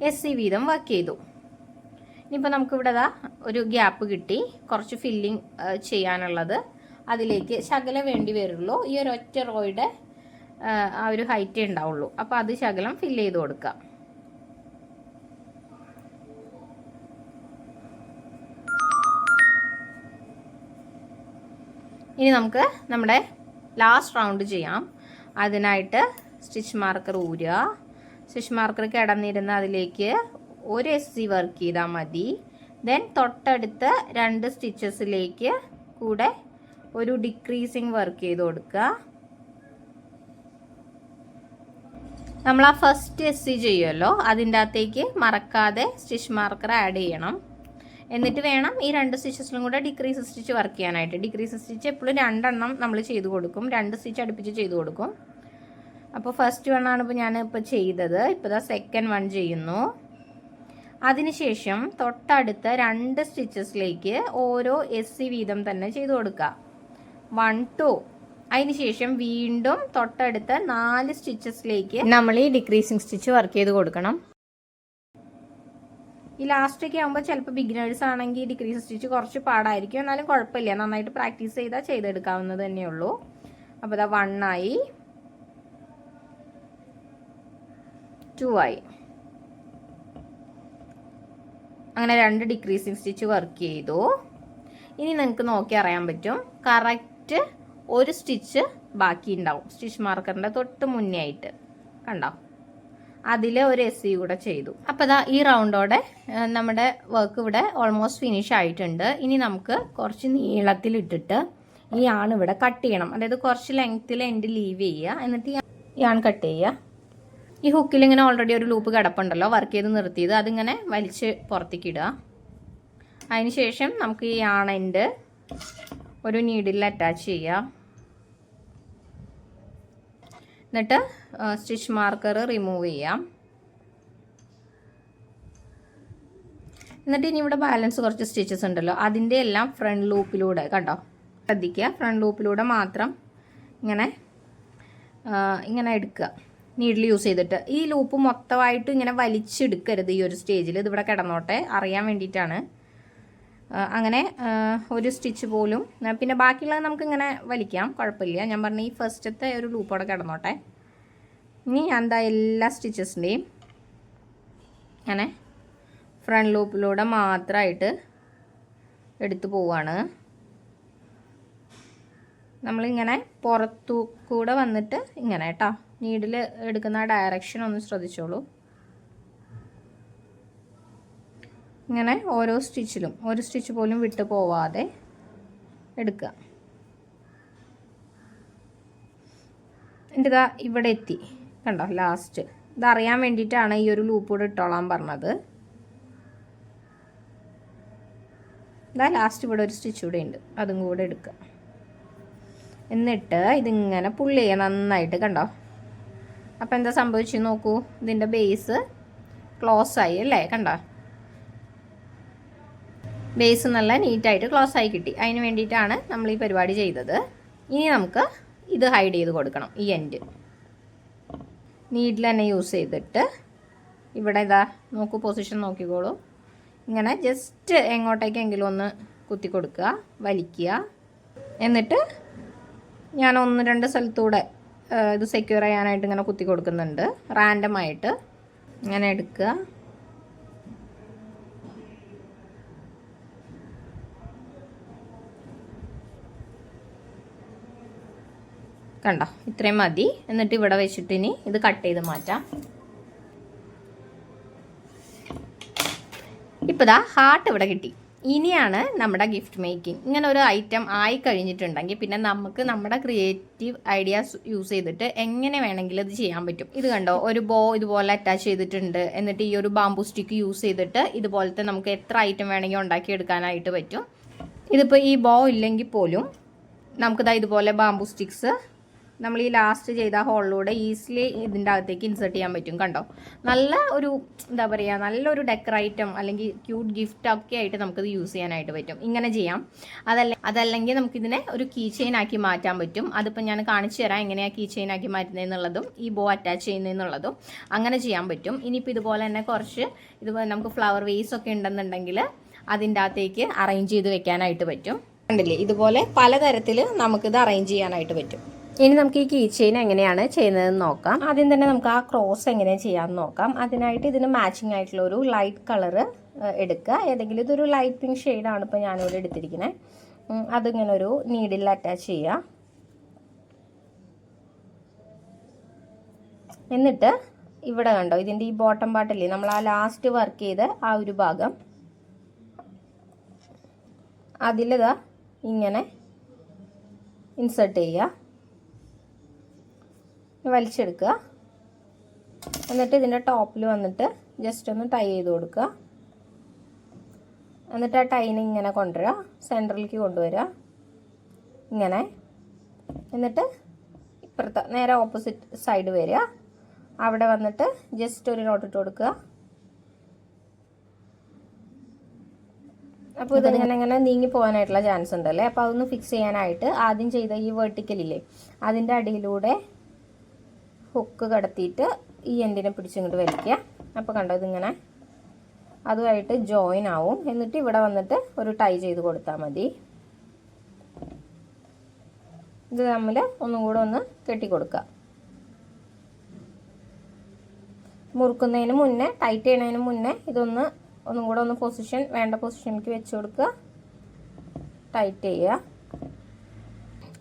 എസ്സി വീതം വർക്ക് ചെയ്തു. ഇനിയിപ്പോൾ നമുക്കിവിടെ ഒരു ഗ്യാപ്പ് കിട്ടി, കുറച്ച് ഫില്ലിങ് ചെയ്യാനുള്ളത്. അതിലേക്ക് ശകലം വേണ്ടി വരുള്ളൂ. ഈ ഒരു ഒറ്റ റോയുടെ ആ ഒരു ഹൈറ്റേ ഉണ്ടാവുള്ളൂ. അപ്പോൾ അത് ശകലം ഫില്ല് ചെയ്ത് കൊടുക്കുക. ഇനി നമുക്ക് നമ്മുടെ ലാസ്റ്റ് റൗണ്ട് ചെയ്യാം. അതിനായിട്ട് സ്റ്റിച്ച് മാർക്കർ ഊരുക. സ്റ്റിച്ച് മാർക്കർ കിടന്നിരുന്ന അതിലേക്ക് ഒരു എസ്സി വർക്ക് ചെയ്താൽ മതി. ദെൻ തൊട്ടടുത്ത 2 സ്റ്റിച്ചസിലേക്ക് കൂടെ ഒരു ഡിക്രീസിങ് വർക്ക് ചെയ്ത് കൊടുക്കുക. നമ്മൾ ആ ഫസ്റ്റ് എസ്സി ചെയ്യുമല്ലോ, അതിൻ്റെ അകത്തേക്ക് മറക്കാതെ സ്റ്റിച്ച് മാർക്കർ ആഡ് ചെയ്യണം. എന്നിട്ട് വേണം ഈ 2 സ്റ്റിച്ചസിലും കൂടെ ഡിക്രീസ് സ്റ്റിച്ച് വർക്ക് ചെയ്യാനായിട്ട്. ഡിക്രീസ് സ്റ്റിച്ച് എപ്പോഴും 2 എണ്ണം നമ്മൾ ചെയ്ത് കൊടുക്കും, 2 സ്റ്റിച്ച് അടുപ്പിച്ച് ചെയ്ത് കൊടുക്കും. അപ്പോൾ ഫസ്റ്റ് വണ്ണാണ് ഇപ്പോൾ ഞാൻ ചെയ്തത്. ഇപ്പോൾ സെക്കൻഡ് വൺ ചെയ്യുന്നു. അതിനുശേഷം തൊട്ടടുത്ത 2 സ്റ്റിച്ചസിലേക്ക് ഓരോ എസ്സി വീതം തന്നെ ചെയ്ത് കൊടുക്കുക. 1 2. അതിനുശേഷം വീണ്ടും തൊട്ടടുത്ത 4 സ്റ്റിച്ചസിലേക്ക് നമ്മൾ ഈ ഡിക്രീസിങ് സ്റ്റിച്ച് വർക്ക് ചെയ്ത് കൊടുക്കണം. ഈ ലാസ്റ്റൊക്കെ ആകുമ്പോൾ ചിലപ്പോൾ ബിഗിനേഴ്സ് ആണെങ്കിൽ ഡിക്രീസ് സ്റ്റിച്ച് കുറച്ച് പാടായിരിക്കും. എന്നാലും കുഴപ്പമില്ല, നന്നായിട്ട് പ്രാക്ടീസ് ചെയ്താൽ ചെയ്തെടുക്കാവുന്നത് തന്നെയുള്ളൂ. അപ്പോൾ 1 ആയി, 2 ആയി. അങ്ങനെ 2 ഡിക്രീസിങ് സ്റ്റിച്ച് വർക്ക് ചെയ്തു. ഇനി നിങ്ങൾക്ക് നോക്കി അറിയാൻ പറ്റും, കറക്റ്റ് ഒരു സ്റ്റിച്ച് ബാക്കി ഉണ്ടാവും സ്റ്റിച്ച് മാർക്കറിൻ്റെ തൊട്ട് മുന്നേ ആയിട്ട്. കണ്ടോ? അതിൽ ഒരു എസ്സി കൂടെ ചെയ്തു. അപ്പോൾ ഈ റൗണ്ടോടെ നമ്മുടെ വർക്ക് ഇവിടെ ഓൾമോസ്റ്റ് ഫിനിഷ് ആയിട്ടുണ്ട്. ഇനി നമുക്ക് കുറച്ച് നീളത്തിലിട്ടിട്ട് ഈ യാൺ ഇവിടെ കട്ട് ചെയ്യണം. അതായത് കുറച്ച് ലെങ്ത്തിൽ എൻഡ് ലീവ് ചെയ്യുക, എന്നിട്ട് യാൺ കട്ട് ചെയ്യുക. ഈ ഹുക്കിൽ ഇങ്ങനെ ഓൾറെഡി ഒരു ലൂപ്പ് കിടപ്പുണ്ടല്ലോ വർക്ക് ചെയ്ത് നിർത്തിയത്, അതിങ്ങനെ വലിച്ച് പുറത്തേക്ക് ഇടുക. അതിനുശേഷം നമുക്ക് ഈ യാൺ എൻഡ് ഒരു നീഡിൽ അറ്റാച്ച് ചെയ്യുക. എന്നിട്ട് സ്റ്റിച്ച് മാർക്കർ റിമൂവ് ചെയ്യാം. എന്നിട്ട് ഇനി ഇവിടെ ബാലൻസ് കുറച്ച് സ്റ്റിച്ചസ് ഉണ്ടല്ലോ, അതിൻ്റെ എല്ലാം ഫ്രണ്ട് ലൂപ്പിലൂടെ, കണ്ടോ, ശ്രദ്ധിക്കുക, ഫ്രണ്ട് ലൂപ്പിലൂടെ മാത്രം ഇങ്ങനെ എടുക്കുക നീഡിൽ യൂസ് ചെയ്തിട്ട്. ഈ ലൂപ്പ് മൊത്തമായിട്ട് ഇങ്ങനെ വലിച്ചെടുക്കരുത് ഈ ഒരു സ്റ്റേജിൽ. ഇതിവിടെ കിടന്നോട്ടെ, അറിയാൻ വേണ്ടിയിട്ടാണ്. അങ്ങനെ ഒരു സ്റ്റിച്ച് പോലും, പിന്നെ ബാക്കിയുള്ളത് നമുക്കിങ്ങനെ വലിക്കാം, കുഴപ്പമില്ല. ഞാൻ പറഞ്ഞ ഈ ഫസ്റ്റത്തെ ഒരു ലൂപ്പോടെ കിടന്നോട്ടെ. ഇനി ഞാൻ എല്ലാ സ്റ്റിച്ചസിൻ്റെയും അങ്ങനെ ഫ്രണ്ട് ലൂപ്പിലൂടെ മാത്രമായിട്ട് എടുത്തു പോവാണ്. നമ്മളിങ്ങനെ പുറത്തു കൂടെ വന്നിട്ട് ഇങ്ങനെ കേട്ടോ, നീഡിൽ എടുക്കുന്ന ഡയറക്ഷൻ ഒന്ന് ശ്രദ്ധിച്ചോളൂ. ഇങ്ങനെ ഓരോ സ്റ്റിച്ചിലും ഒരു സ്റ്റിച്ച് പോലും വിട്ടു പോവാതെ എടുക്കുക. എൻ്റെ ഇവിടെ എത്തി, കണ്ടോ ലാസ്റ്റ്. ഇതറിയാൻ വേണ്ടിയിട്ടാണ് ഈ ഒരു ലൂപ്പ് കൂടെ ഇട്ടോളാൻ പറഞ്ഞത്. ലാസ്റ്റ് ഇവിടെ ഒരു സ്റ്റിച്ച് കൂടെ ഉണ്ട്, അതും കൂടെ എടുക്കുക. എന്നിട്ട് ഇതിങ്ങനെ പുള്ളി ചെയ്യുക നന്നായിട്ട്, കണ്ടോ. അപ്പോൾ എന്താ സംഭവിച്ചു നോക്കൂ, ഇതിൻ്റെ ബേസ് ക്ലോസ് ആയി അല്ലേ, കണ്ടോ. ബേസ് നല്ല നീറ്റായിട്ട് ക്ലോസ് ആയി കിട്ടി. അതിന് വേണ്ടിയിട്ടാണ് നമ്മൾ ഈ പരിപാടി ചെയ്തത്. ഇനി നമുക്ക് ഇത് ഹൈഡ് ചെയ്ത് കൊടുക്കണം. ഈ എൻഡ് നീഡിൽ തന്നെ യൂസ് ചെയ്തിട്ട് ഇവിടെ നോക്കൂ, പൊസിഷൻ നോക്കിക്കോളൂ. ഇങ്ങനെ ജസ്റ്റ് എങ്ങോട്ടേക്കെങ്കിലും ഒന്ന് കുത്തി കൊടുക്കുക, വലിക്കുക. എന്നിട്ട് ഞാൻ 1-2 സ്ഥലത്തൂടെ ഇത് സെക്യൂർ ചെയ്യാനായിട്ട് ഇങ്ങനെ കുത്തി കൊടുക്കുന്നുണ്ട്. റാൻഡമായിട്ട് ഇങ്ങനെ എടുക്കുക. കണ്ടോ, ഇത്രയും മതി. എന്നിട്ട് ഇവിടെ വെച്ചിട്ട് ഇനി ഇത് കട്ട് ചെയ്ത് മാറ്റാം. ഇപ്പോൾ ഇതാ ഹാർട്ട് ഇവിടെ കിട്ടി. ഇനിയാണ് നമ്മുടെ ഗിഫ്റ്റ് മേക്കിംഗ്. ഇങ്ങനെ ഒരു ഐറ്റം ആയി കഴിഞ്ഞിട്ടുണ്ടെങ്കിൽ പിന്നെ നമുക്ക് നമ്മുടെ ക്രിയേറ്റീവ് ഐഡിയാസ് യൂസ് ചെയ്തിട്ട് എങ്ങനെ വേണമെങ്കിലും ഇത് ചെയ്യാൻ പറ്റും. ഇത് കണ്ടോ, ഒരു ബോ ഇതുപോലെ അറ്റാച്ച് ചെയ്തിട്ടുണ്ട്. എന്നിട്ട് ഈ ഒരു ബാംബൂ സ്റ്റിക്ക് യൂസ് ചെയ്തിട്ട് ഇതുപോലത്തെ നമുക്ക് എത്ര ഐറ്റം വേണമെങ്കിൽ ഉണ്ടാക്കിയെടുക്കാനായിട്ട് പറ്റും. ഇതിപ്പോൾ ഈ ബോ ഇല്ലെങ്കിൽ പോലും നമുക്കിതാ ഇതുപോലെ ബാംബൂ സ്റ്റിക്സ് നമ്മൾ ഈ ലാസ്റ്റ് ചെയ്ത ഹോളിലൂടെ ഈസിലി ഇതിൻ്റെ അകത്തേക്ക് ഇൻസേർട്ട് ചെയ്യാൻ പറ്റും. കണ്ടോ, നല്ല ഒരു എന്താ പറയുക, നല്ലൊരു ഡെക്കർ ഐറ്റം അല്ലെങ്കിൽ ക്യൂട്ട് ഗിഫ്റ്റ് ഒക്കെ ആയിട്ട് നമുക്കിത് യൂസ് ചെയ്യാനായിട്ട് പറ്റും. ഇങ്ങനെ ചെയ്യാം. അതല്ലെങ്കിൽ നമുക്കിതിനെ ഒരു കീ ചെയിൻ ആക്കി മാറ്റാൻ പറ്റും. അതിപ്പോൾ ഞാൻ കാണിച്ചു തരാം എങ്ങനെയാണ് കീ ചെയിൻ ആക്കി മാറ്റുന്നതെന്നുള്ളതും ഈ ബോ അറ്റാച്ച് ചെയ്യുന്നതെന്നുള്ളതും. അങ്ങനെ ചെയ്യാൻ പറ്റും. ഇനിയിപ്പോൾ ഇതുപോലെ തന്നെ കുറച്ച് ഇതുപോലെ നമുക്ക് ഫ്ലവർ വേസ് ഒക്കെ ഉണ്ടെന്നുണ്ടെങ്കിൽ അതിൻ്റെ അകത്തേക്ക് അറേഞ്ച് ചെയ്ത് വെക്കാനായിട്ട് പറ്റും. കണ്ടില്ലേ, ഇതുപോലെ പലതരത്തിൽ നമുക്കിത് അറേഞ്ച് ചെയ്യാനായിട്ട് പറ്റും. ഇനി നമുക്ക് ഈ കീ ചെയിൻ എങ്ങനെയാണ് ചെയ്യുന്നതെന്ന് നോക്കാം. ആദ്യം തന്നെ നമുക്ക് ആ ക്രോസ് എങ്ങനെ ചെയ്യാമെന്ന് നോക്കാം. അതിനായിട്ട് ഇതിന് മാച്ചിങ് ആയിട്ടുള്ള ഒരു ലൈറ്റ് കളറ് എടുക്കുക. ഏതെങ്കിലും ഇതൊരു ലൈറ്റ് പിങ്ക് ഷെയ്ഡാണ് ഇപ്പോൾ ഞാനിവിടെ എടുത്തിരിക്കുന്നത്. അതിങ്ങനെ ഒരു നീഡിൽ അറ്റാച്ച് ചെയ്യുക. എന്നിട്ട് ഇവിടെ കണ്ടോ, ഇതിൻ്റെ ഈ ബോട്ടം പാർട്ടില്ലേ, നമ്മൾ ആ ലാസ്റ്റ് വർക്ക് ചെയ്ത് ആ ഒരു ഭാഗം അതിലിതാ ഇങ്ങനെ ഇൻസേർട്ട് ചെയ്യുക. വലിച്ചെടുക്കുക. എന്നിട്ട് ഇതിൻ്റെ ടോപ്പിൽ വന്നിട്ട് ജസ്റ്റ് ഒന്ന് ടൈ ചെയ്ത് കൊടുക്കുക. എന്നിട്ട് ആ ടൈനെ ഇങ്ങനെ കൊണ്ടുവരിക, സെൻറ്ററിലേക്ക് കൊണ്ടുവരിക ഇങ്ങനെ. എന്നിട്ട് ഇപ്പുറത്തെ നേരെ ഓപ്പോസിറ്റ് സൈഡ് വരിക. അവിടെ വന്നിട്ട് ജസ്റ്റ് ഒരു നോട്ട് ഇട്ട് കൊടുക്കുക. അപ്പോൾ ഇതിങ്ങനെ നീങ്ങി പോകാനായിട്ടുള്ള ചാൻസ് ഉണ്ടല്ലേ. അപ്പോൾ അതൊന്ന് ഫിക്സ് ചെയ്യാനായിട്ട് ആദ്യം ചെയ്ത ഈ വെർട്ടിക്കലില്ലേ അതിൻ്റെ അടിയിലൂടെ ഹുക്ക് കടത്തിയിട്ട് ഈ എൻഡിനെ പിടിച്ചിങ്ങോട്ട് വലിക്കുക. അപ്പോൾ കണ്ടോ, ഇതിങ്ങനെ അതുമായിട്ട് ജോയിൻ ആവും. എന്നിട്ട് ഇവിടെ വന്നിട്ട് ഒരു ടൈ ചെയ്ത് കൊടുത്താൽ മതി. ഇത് തമ്മിൽ ഒന്നും കൂടെ ഒന്ന് കെട്ടിക്കൊടുക്കുക. മുറുക്കുന്നതിന് മുന്നേ, ടൈറ്റ് ചെയ്യുന്നതിന് മുന്നേ ഒന്നും കൂടെ ഒന്ന് വേണ്ട പൊസിഷനിലേക്ക് വെച്ച് കൊടുക്കുക. ടൈറ്റ് ചെയ്യുക.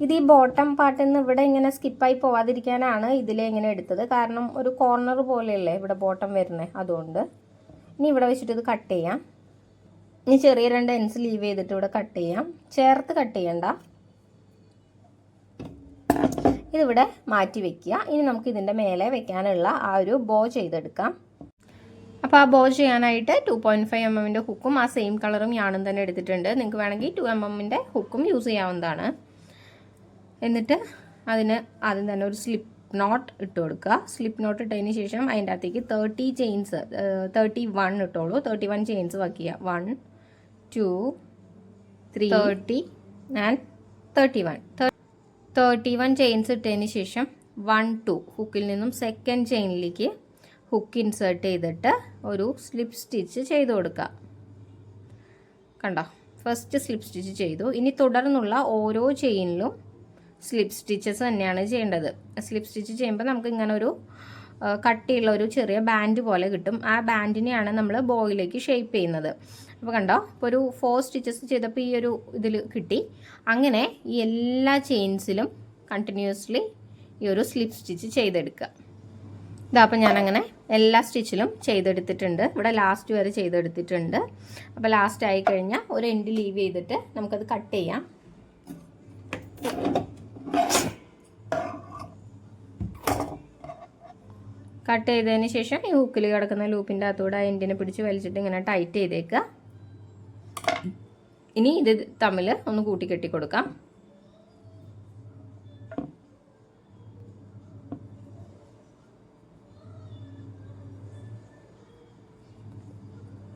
ഇത് ഈ ബോട്ടം പാർട്ടിൽ നിന്ന് ഇവിടെ ഇങ്ങനെ സ്കിപ്പായി പോവാതിരിക്കാനാണ് ഇതിലെ ഇങ്ങനെ എടുത്തത്. കാരണം ഒരു കോർണർ പോലെയല്ലേ ഇവിടെ ബോട്ടം വരുന്നത്, അതുകൊണ്ട്. ഇനി ഇവിടെ വെച്ചിട്ട് ഇത് കട്ട് ചെയ്യാം. ഇനി ചെറിയ 2 എൻഡ്സ് ലീവ് ചെയ്തിട്ട് ഇവിടെ കട്ട് ചെയ്യാം. ചേർത്ത് കട്ട് ചെയ്യണ്ട. ഇതിവിടെ മാറ്റി വെക്കുക. ഇനി നമുക്ക് ഇതിൻ്റെ മേലെ വെക്കാനുള്ള ആ ഒരു ബോ ചെയ്തെടുക്കാം. അപ്പോൾ ആ ബോ ചെയ്യാനായിട്ട് 2.5 mm ഹുക്കും ആ സെയിം കളറും ഞാനും തന്നെ എടുത്തിട്ടുണ്ട്. നിങ്ങൾക്ക് വേണമെങ്കിൽ 2 mm ഹുക്കും യൂസ് ചെയ്യാവുന്നതാണ്. എന്നിട്ട് അതിന് ആദ്യം തന്നെ ഒരു സ്ലിപ്പ് നോട്ട് ഇട്ട് കൊടുക്കുക. സ്ലിപ്പ് നോട്ട് ഇട്ടതിന് ശേഷം അതിൻ്റെ അകത്തേക്ക് 31 ഇട്ടോളൂ. 31 ചെയിൻസ് വയ്ക്കുക. 1 2 3 30 ആൻഡ് 31 ചെയിൻസ് ഇട്ടതിന് ശേഷം 1 2 ഹുക്കിൽ നിന്നും സെക്കൻഡ് ചെയിനിലേക്ക് ഹുക്ക് ഇൻസേർട്ട് ചെയ്തിട്ട് ഒരു സ്ലിപ്പ് സ്റ്റിച്ച് ചെയ്ത് കൊടുക്കുക. കണ്ടോ, ഫസ്റ്റ് സ്ലിപ്പ് സ്റ്റിച്ച് ചെയ്തു. ഇനി തുടർന്നുള്ള ഓരോ ചെയിനിലും സ്ലിപ്പ് സ്റ്റിച്ചസ് തന്നെയാണ് ചെയ്യേണ്ടത്. സ്ലിപ്പ് സ്റ്റിച്ച് ചെയ്യുമ്പോൾ നമുക്ക് ഇങ്ങനെ ഒരു കട്ടിയുള്ള ഒരു ചെറിയ ബാൻഡ് പോലെ കിട്ടും. ആ ബാൻഡിനെയാണ് നമ്മൾ ബോയിലേക്ക് ഷേപ്പ് ചെയ്യുന്നത്. അപ്പോൾ കണ്ടോ, ഇപ്പോൾ ഒരു 4 സ്റ്റിച്ചസ് ചെയ്തപ്പോൾ ഈ ഒരു ഇതിൽ കിട്ടി. അങ്ങനെ ഈ എല്ലാ ചെയിൻസിലും കണ്ടിന്യൂസ്ലി ഈ ഒരു സ്ലിപ്പ് സ്റ്റിച്ച് ചെയ്തെടുക്കുക. ഇതാ, അപ്പം ഞാനങ്ങനെ എല്ലാ സ്റ്റിച്ചിലും ചെയ്തെടുത്തിട്ടുണ്ട്. ഇവിടെ ലാസ്റ്റ് വരെ ചെയ്തെടുത്തിട്ടുണ്ട്. അപ്പോൾ ലാസ്റ്റ് ആയി കഴിഞ്ഞാൽ ഒരു എൻഡ് ലീവ് ചെയ്തിട്ട് നമുക്കത് കട്ട് ചെയ്യാം. കട്ട് ചെയ്തതിന് ശേഷം ഈ ഹുക്കിൽ കിടക്കുന്ന ലൂപ്പിൻ്റെ അകത്തൂടെ എൻഡിനെ പിടിച്ച് വലിച്ചിട്ട് ഇങ്ങനെ ടൈറ്റ് ചെയ്തേക്കുക. ഇനി ഇത് തമ്മിൽ ഒന്ന് കൂട്ടിക്കെട്ടി കൊടുക്കാം.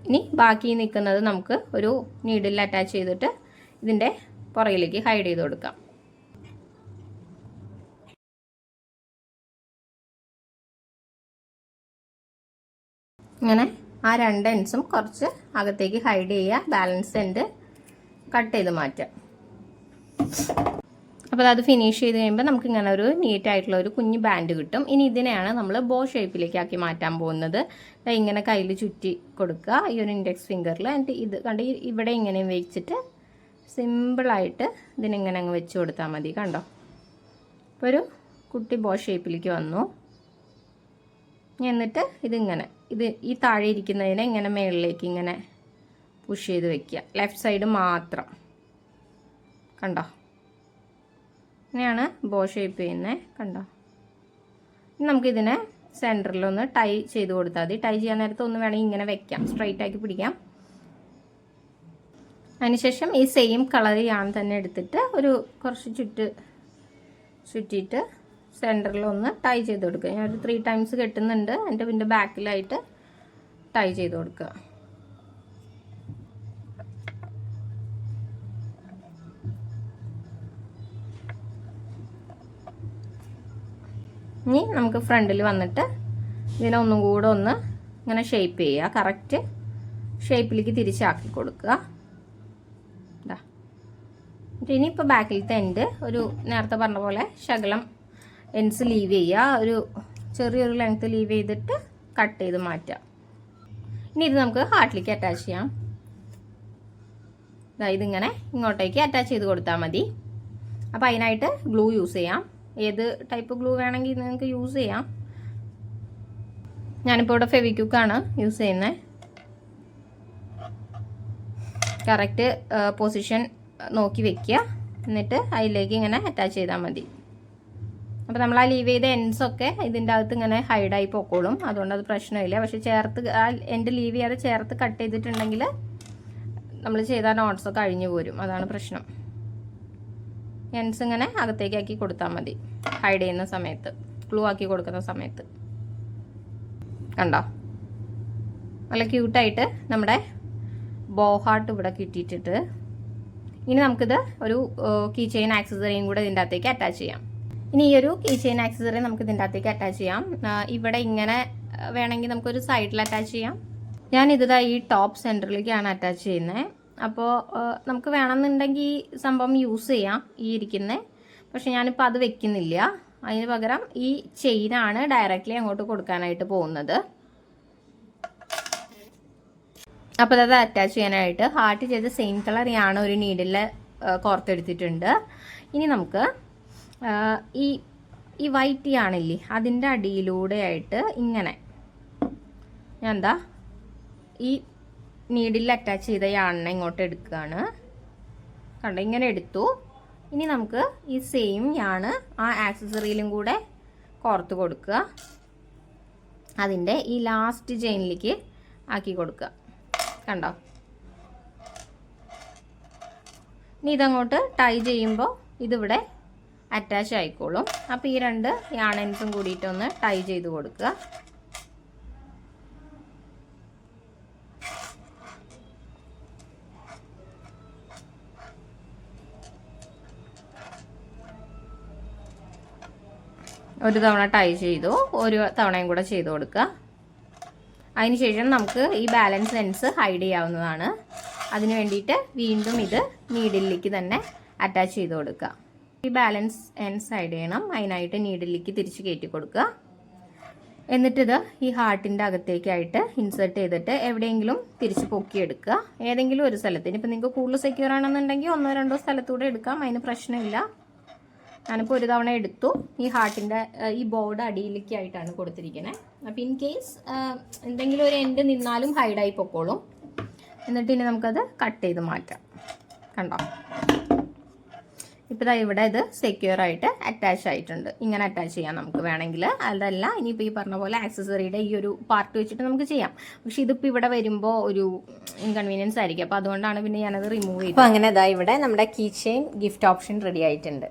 ഇനി ബാക്കി നിൽക്കുന്നത് നമുക്ക് ഒരു നീഡിൽ അറ്റാച്ച് ചെയ്തിട്ട് ഇതിൻ്റെ പുറകിലേക്ക് ഹൈഡ് ചെയ്ത് കൊടുക്കാം. ഇങ്ങനെ ആ 2 എൻഡ്സും കുറച്ച് അകത്തേക്ക് ഹൈഡ് ചെയ്യുക. ബാലൻസ് എൻഡ് കട്ട് ചെയ്ത് മാറ്റുക. അപ്പോൾ അത് ഫിനിഷ് ചെയ്ത് കഴിയുമ്പോൾ നമുക്ക് ഇങ്ങനെ ഒരു നീറ്റായിട്ടുള്ള ഒരു കുഞ്ഞ് ബാൻഡ് കിട്ടും. ഇനി ഇതിനെയാണ് നമ്മൾ ബോ ഷേപ്പിലേക്ക് ആക്കി മാറ്റാൻ പോകുന്നത്. ഇങ്ങനെ കയ്യിൽ ചുറ്റി കൊടുക്കുക ഈ ഒരു ഇൻഡെക്സ് ഫിംഗറിൽ. എന്നിട്ട് ഇത് കണ്ട് ഇവിടെ ഇങ്ങനെ വെച്ചിട്ട് സിമ്പിളായിട്ട് ഇതിനിങ്ങനെ അങ്ങ് വെച്ച് കൊടുത്താൽ മതി. കണ്ടോ, ഇപ്പോൾ ഒരു കുട്ടി ബോ ഷേപ്പിലേക്ക് വന്നു. എന്നിട്ട് ഇതിങ്ങനെ ഈ താഴെ ഇരിക്കുന്നതിനെ ഇങ്ങനെ മുകളിലേക്ക് ഇങ്ങനെ പുഷ് ചെയ്ത് വെക്കുക. ലെഫ്റ്റ് സൈഡ് മാത്രം. കണ്ടോ? ഇങ്ങനെയാണ് ബോ ഷേപ്പ് ചെയ്യുന്നത്. കണ്ടോ? ഇനി നമുക്കിതിനെ സെൻറ്ററിലൊന്ന് ടൈ ചെയ്ത് കൊടുത്താൽ മതി. ടൈ ചെയ്യാൻ നേരത്ത് ഒന്ന് വേണമെങ്കിൽ ഇങ്ങനെ വെക്കാം, സ്ട്രൈറ്റ് ആക്കി പിടിക്കാം. അതിനുശേഷം ഈ സെയിം കളർ ഞാൻ തന്നെ എടുത്തിട്ട് ഒരു കുറച്ച് ചുറ്റിയിട്ട് സെൻറ്ററിലൊന്ന് ടൈ ചെയ്ത് കൊടുക്കുക. ഞാൻ ഒരു 3 times കെട്ടുന്നുണ്ട്. എൻ്റെ പിന്നെ ബാക്കിലായിട്ട് ടൈ ചെയ്ത് കൊടുക്കുക. ഇനി നമുക്ക് ഫ്രണ്ടിൽ വന്നിട്ട് ഇതിനെ ഒന്നും കൂടെ ഒന്ന് ഇങ്ങനെ ഷേപ്പ് ചെയ്യുക. കറക്റ്റ് ഷേപ്പിലേക്ക് തിരിച്ചാക്കി കൊടുക്കുക. ഇനിയിപ്പോൾ ബാക്കിലത്തെ എൻഡ് ഒരു നേരത്തെ പറഞ്ഞ പോലെ ശകലം എൻഡ്സ് ലീവ് ചെയ്യുക. ഒരു ചെറിയൊരു ലെങ്ത്ത് ലീവ് ചെയ്തിട്ട് കട്ട് ചെയ്ത് മാറ്റാം. ഇനി ഇത് നമുക്ക് ഹാർട്ടിലേക്ക് അറ്റാച്ച് ചെയ്യാം. ഇതിങ്ങനെ ഇങ്ങോട്ടേക്ക് അറ്റാച്ച് ചെയ്ത് കൊടുത്താൽ മതി. അപ്പോൾ അതിനായിട്ട് ഗ്ലൂ യൂസ് ചെയ്യാം. ഏത് ടൈപ്പ് ഗ്ലൂ വേണമെങ്കിൽ നിങ്ങൾക്ക് യൂസ് ചെയ്യാം. ഞാനിപ്പോൾ ഇവിടെ ഫെവിക്വിക്കാണ് യൂസ് ചെയ്യുന്നത്. കറക്റ്റ് പൊസിഷൻ നോക്കി വെക്കുക. എന്നിട്ട് അതിലേക്ക് ഇങ്ങനെ അറ്റാച്ച് ചെയ്താൽ മതി. അപ്പോൾ നമ്മൾ ആ ലീവ് ചെയ്ത എൻഡ്സൊക്കെ ഇതിൻ്റെ അകത്ത് ഇങ്ങനെ ഹൈഡായി പൊക്കോളും. അതുകൊണ്ട് അത് പ്രശ്നമില്ല. പക്ഷെ ചേർത്ത് ആ എൻഡ് ലീവ് ചെയ്യാതെ ചേർത്ത് കട്ട് ചെയ്തിട്ടുണ്ടെങ്കിൽ നമ്മൾ ചെയ്ത നോട്ട്സൊക്കെ അഴിഞ്ഞു പോരും. അതാണ് പ്രശ്നം. എൻഡ്സ് ഇങ്ങനെ അകത്തേക്ക് ആക്കി കൊടുത്താൽ മതി ഹൈഡ് ചെയ്യുന്ന സമയത്ത്, ഗ്ലൂ ആക്കി കൊടുക്കുന്ന സമയത്ത്. കണ്ടോ? നല്ല ക്യൂട്ടായിട്ട് നമ്മുടെ ബോ ഹാർട്ട് ഇവിടെ കിട്ടിയിട്ടിട്ട് ഇനി നമുക്കിത് ഒരു കീ ചെയിൻ ആക്സസറിയും കൂടെ ഇതിൻ്റെ അകത്തേക്ക് അറ്റാച്ച് ചെയ്യാം. ഇനി ഈ ഒരു കീ ചെയിൻ ആക്സസറി നമുക്ക് ഇതിൻ്റെ അകത്തേക്ക് അറ്റാച്ച് ചെയ്യാം. ഇവിടെ ഇങ്ങനെ വേണമെങ്കിൽ നമുക്കൊരു സൈഡിൽ അറ്റാച്ച് ചെയ്യാം. ഞാനിത് ഈ ടോപ്പ് സെൻറ്ററിലേക്കാണ് അറ്റാച്ച് ചെയ്യുന്നത്. അപ്പോൾ നമുക്ക് വേണമെന്നുണ്ടെങ്കിൽ ഈ സംഭവം യൂസ് ചെയ്യാം, ഈ ഇരിക്കുന്നത്. പക്ഷെ ഞാനിപ്പോൾ അത് വെക്കുന്നില്ല. അതിന് പകരം ഈ ചെയിനാണ് ഡയറക്റ്റ്ലി അങ്ങോട്ട് കൊടുക്കാനായിട്ട് പോകുന്നത്. അപ്പോൾ അത് അറ്റാച്ച് ചെയ്യാനായിട്ട് ഹാർട്ട് ചെയ്ത സെയിം കളർ ഞാൻ ഒരു നീഡിൽ കോർത്തെടുത്തിട്ടുണ്ട്. ഇനി നമുക്ക് ഈ വൈറ്റ് ആണില്ലേ അതിൻ്റെ അടിയിലൂടെ ആയിട്ട് ഇങ്ങനെ ഞാൻ ഈ നീഡിൽ അറ്റാച്ച് ചെയ്ത യാണിനെ ഇങ്ങോട്ട് എടുക്കുകയാണ്. കണ്ടോ? ഇങ്ങനെ എടുത്തു. ഇനി നമുക്ക് ഈ സെയിം യാണ് ആ ആക്സസറിയിലും കൂടെ കോർത്ത് കൊടുക്കുക. അതിൻ്റെ ഈ ലാസ്റ്റ് ചെയിനിലേക്ക് ആക്കി കൊടുക്കുക. കണ്ടോ? ഇനി ഇതങ്ങോട്ട് ടൈ ചെയ്യുമ്പോൾ ഇതിവിടെ അറ്റാച്ച് ആയിക്കോളും. അപ്പോൾ ഈ 2 യാൺ എൻഡ്സും കൂടിയിട്ടൊന്ന് ടൈ ചെയ്ത് കൊടുക്കുക. ഒരു തവണ ടൈ ചെയ്തു, ഒരു തവണയും കൂടെ ചെയ്ത് കൊടുക്കുക. അതിനുശേഷം നമുക്ക് ഈ ബാലൻസ് എൻഡ്സ് ഹൈഡ് ചെയ്യാവുന്നതാണ്. അതിന് വേണ്ടിയിട്ട് വീണ്ടും ഇത് നീഡിലേക്ക് തന്നെ അറ്റാച്ച് ചെയ്ത് കൊടുക്കുക. ഈ ബാലൻസ് എൻഡ്സ് ഹൈഡ് ചെയ്യണം. അതിനായിട്ട് നീഡിലേക്ക് തിരിച്ച് കയറ്റി കൊടുക്കുക. എന്നിട്ടിത് ഈ ഹാർട്ടിൻ്റെ അകത്തേക്കായിട്ട് ഇൻസേർട്ട് ചെയ്തിട്ട് എവിടെയെങ്കിലും തിരിച്ച് പൊക്കിയെടുക്കുക. ഏതെങ്കിലും ഒരു സ്ഥലത്തിന്. ഇപ്പം നിങ്ങൾക്ക് കൂടുതൽ സെക്യൂർ ആണെന്നുണ്ടെങ്കിൽ 1-2 സ്ഥലത്തൂടെ എടുക്കാം. അതിന് പ്രശ്നമില്ല. ഞാനിപ്പോൾ ഒരു തവണ എടുത്തു. ഈ ഹാർട്ടിൻ്റെ ഈ ബോർഡ് അടിയിലേക്കായിട്ടാണ് കൊടുത്തിരിക്കുന്നത്. അപ്പോൾ ഇൻ കേസ് എന്തെങ്കിലും ഒരു എൻഡ് നിന്നാലും ഹൈഡായി പൊക്കോളും. എന്നിട്ട് ഇനി നമുക്കത് കട്ട് ചെയ്ത് മാറ്റാം. കണ്ടോ? ഇപ്പോൾ ഇവിടെ ഇത് സെക്യൂർ ആയിട്ട് അറ്റാച്ച് ആയിട്ടുണ്ട്. ഇങ്ങനെ അറ്റാച്ച് ചെയ്യാം നമുക്ക് വേണമെങ്കിൽ. അതല്ല ഇനിയിപ്പോൾ ഈ പറഞ്ഞ പോലെ ആക്സസറിയുടെ ഈ ഒരു പാർട്ട് വെച്ചിട്ട് നമുക്ക് ചെയ്യാം. പക്ഷെ ഇതിപ്പോൾ ഇവിടെ വരുമ്പോൾ ഒരു ഇൻകൺവീനിയൻസ് ആയിരിക്കും. അപ്പോൾ അതുകൊണ്ടാണ് പിന്നെ ഞാനത് റിമൂവ് ചെയ്തത്. അപ്പോൾ അങ്ങനെ ഇവിടെ നമ്മുടെ key chain gift option ready ആയിട്ടുണ്ട്.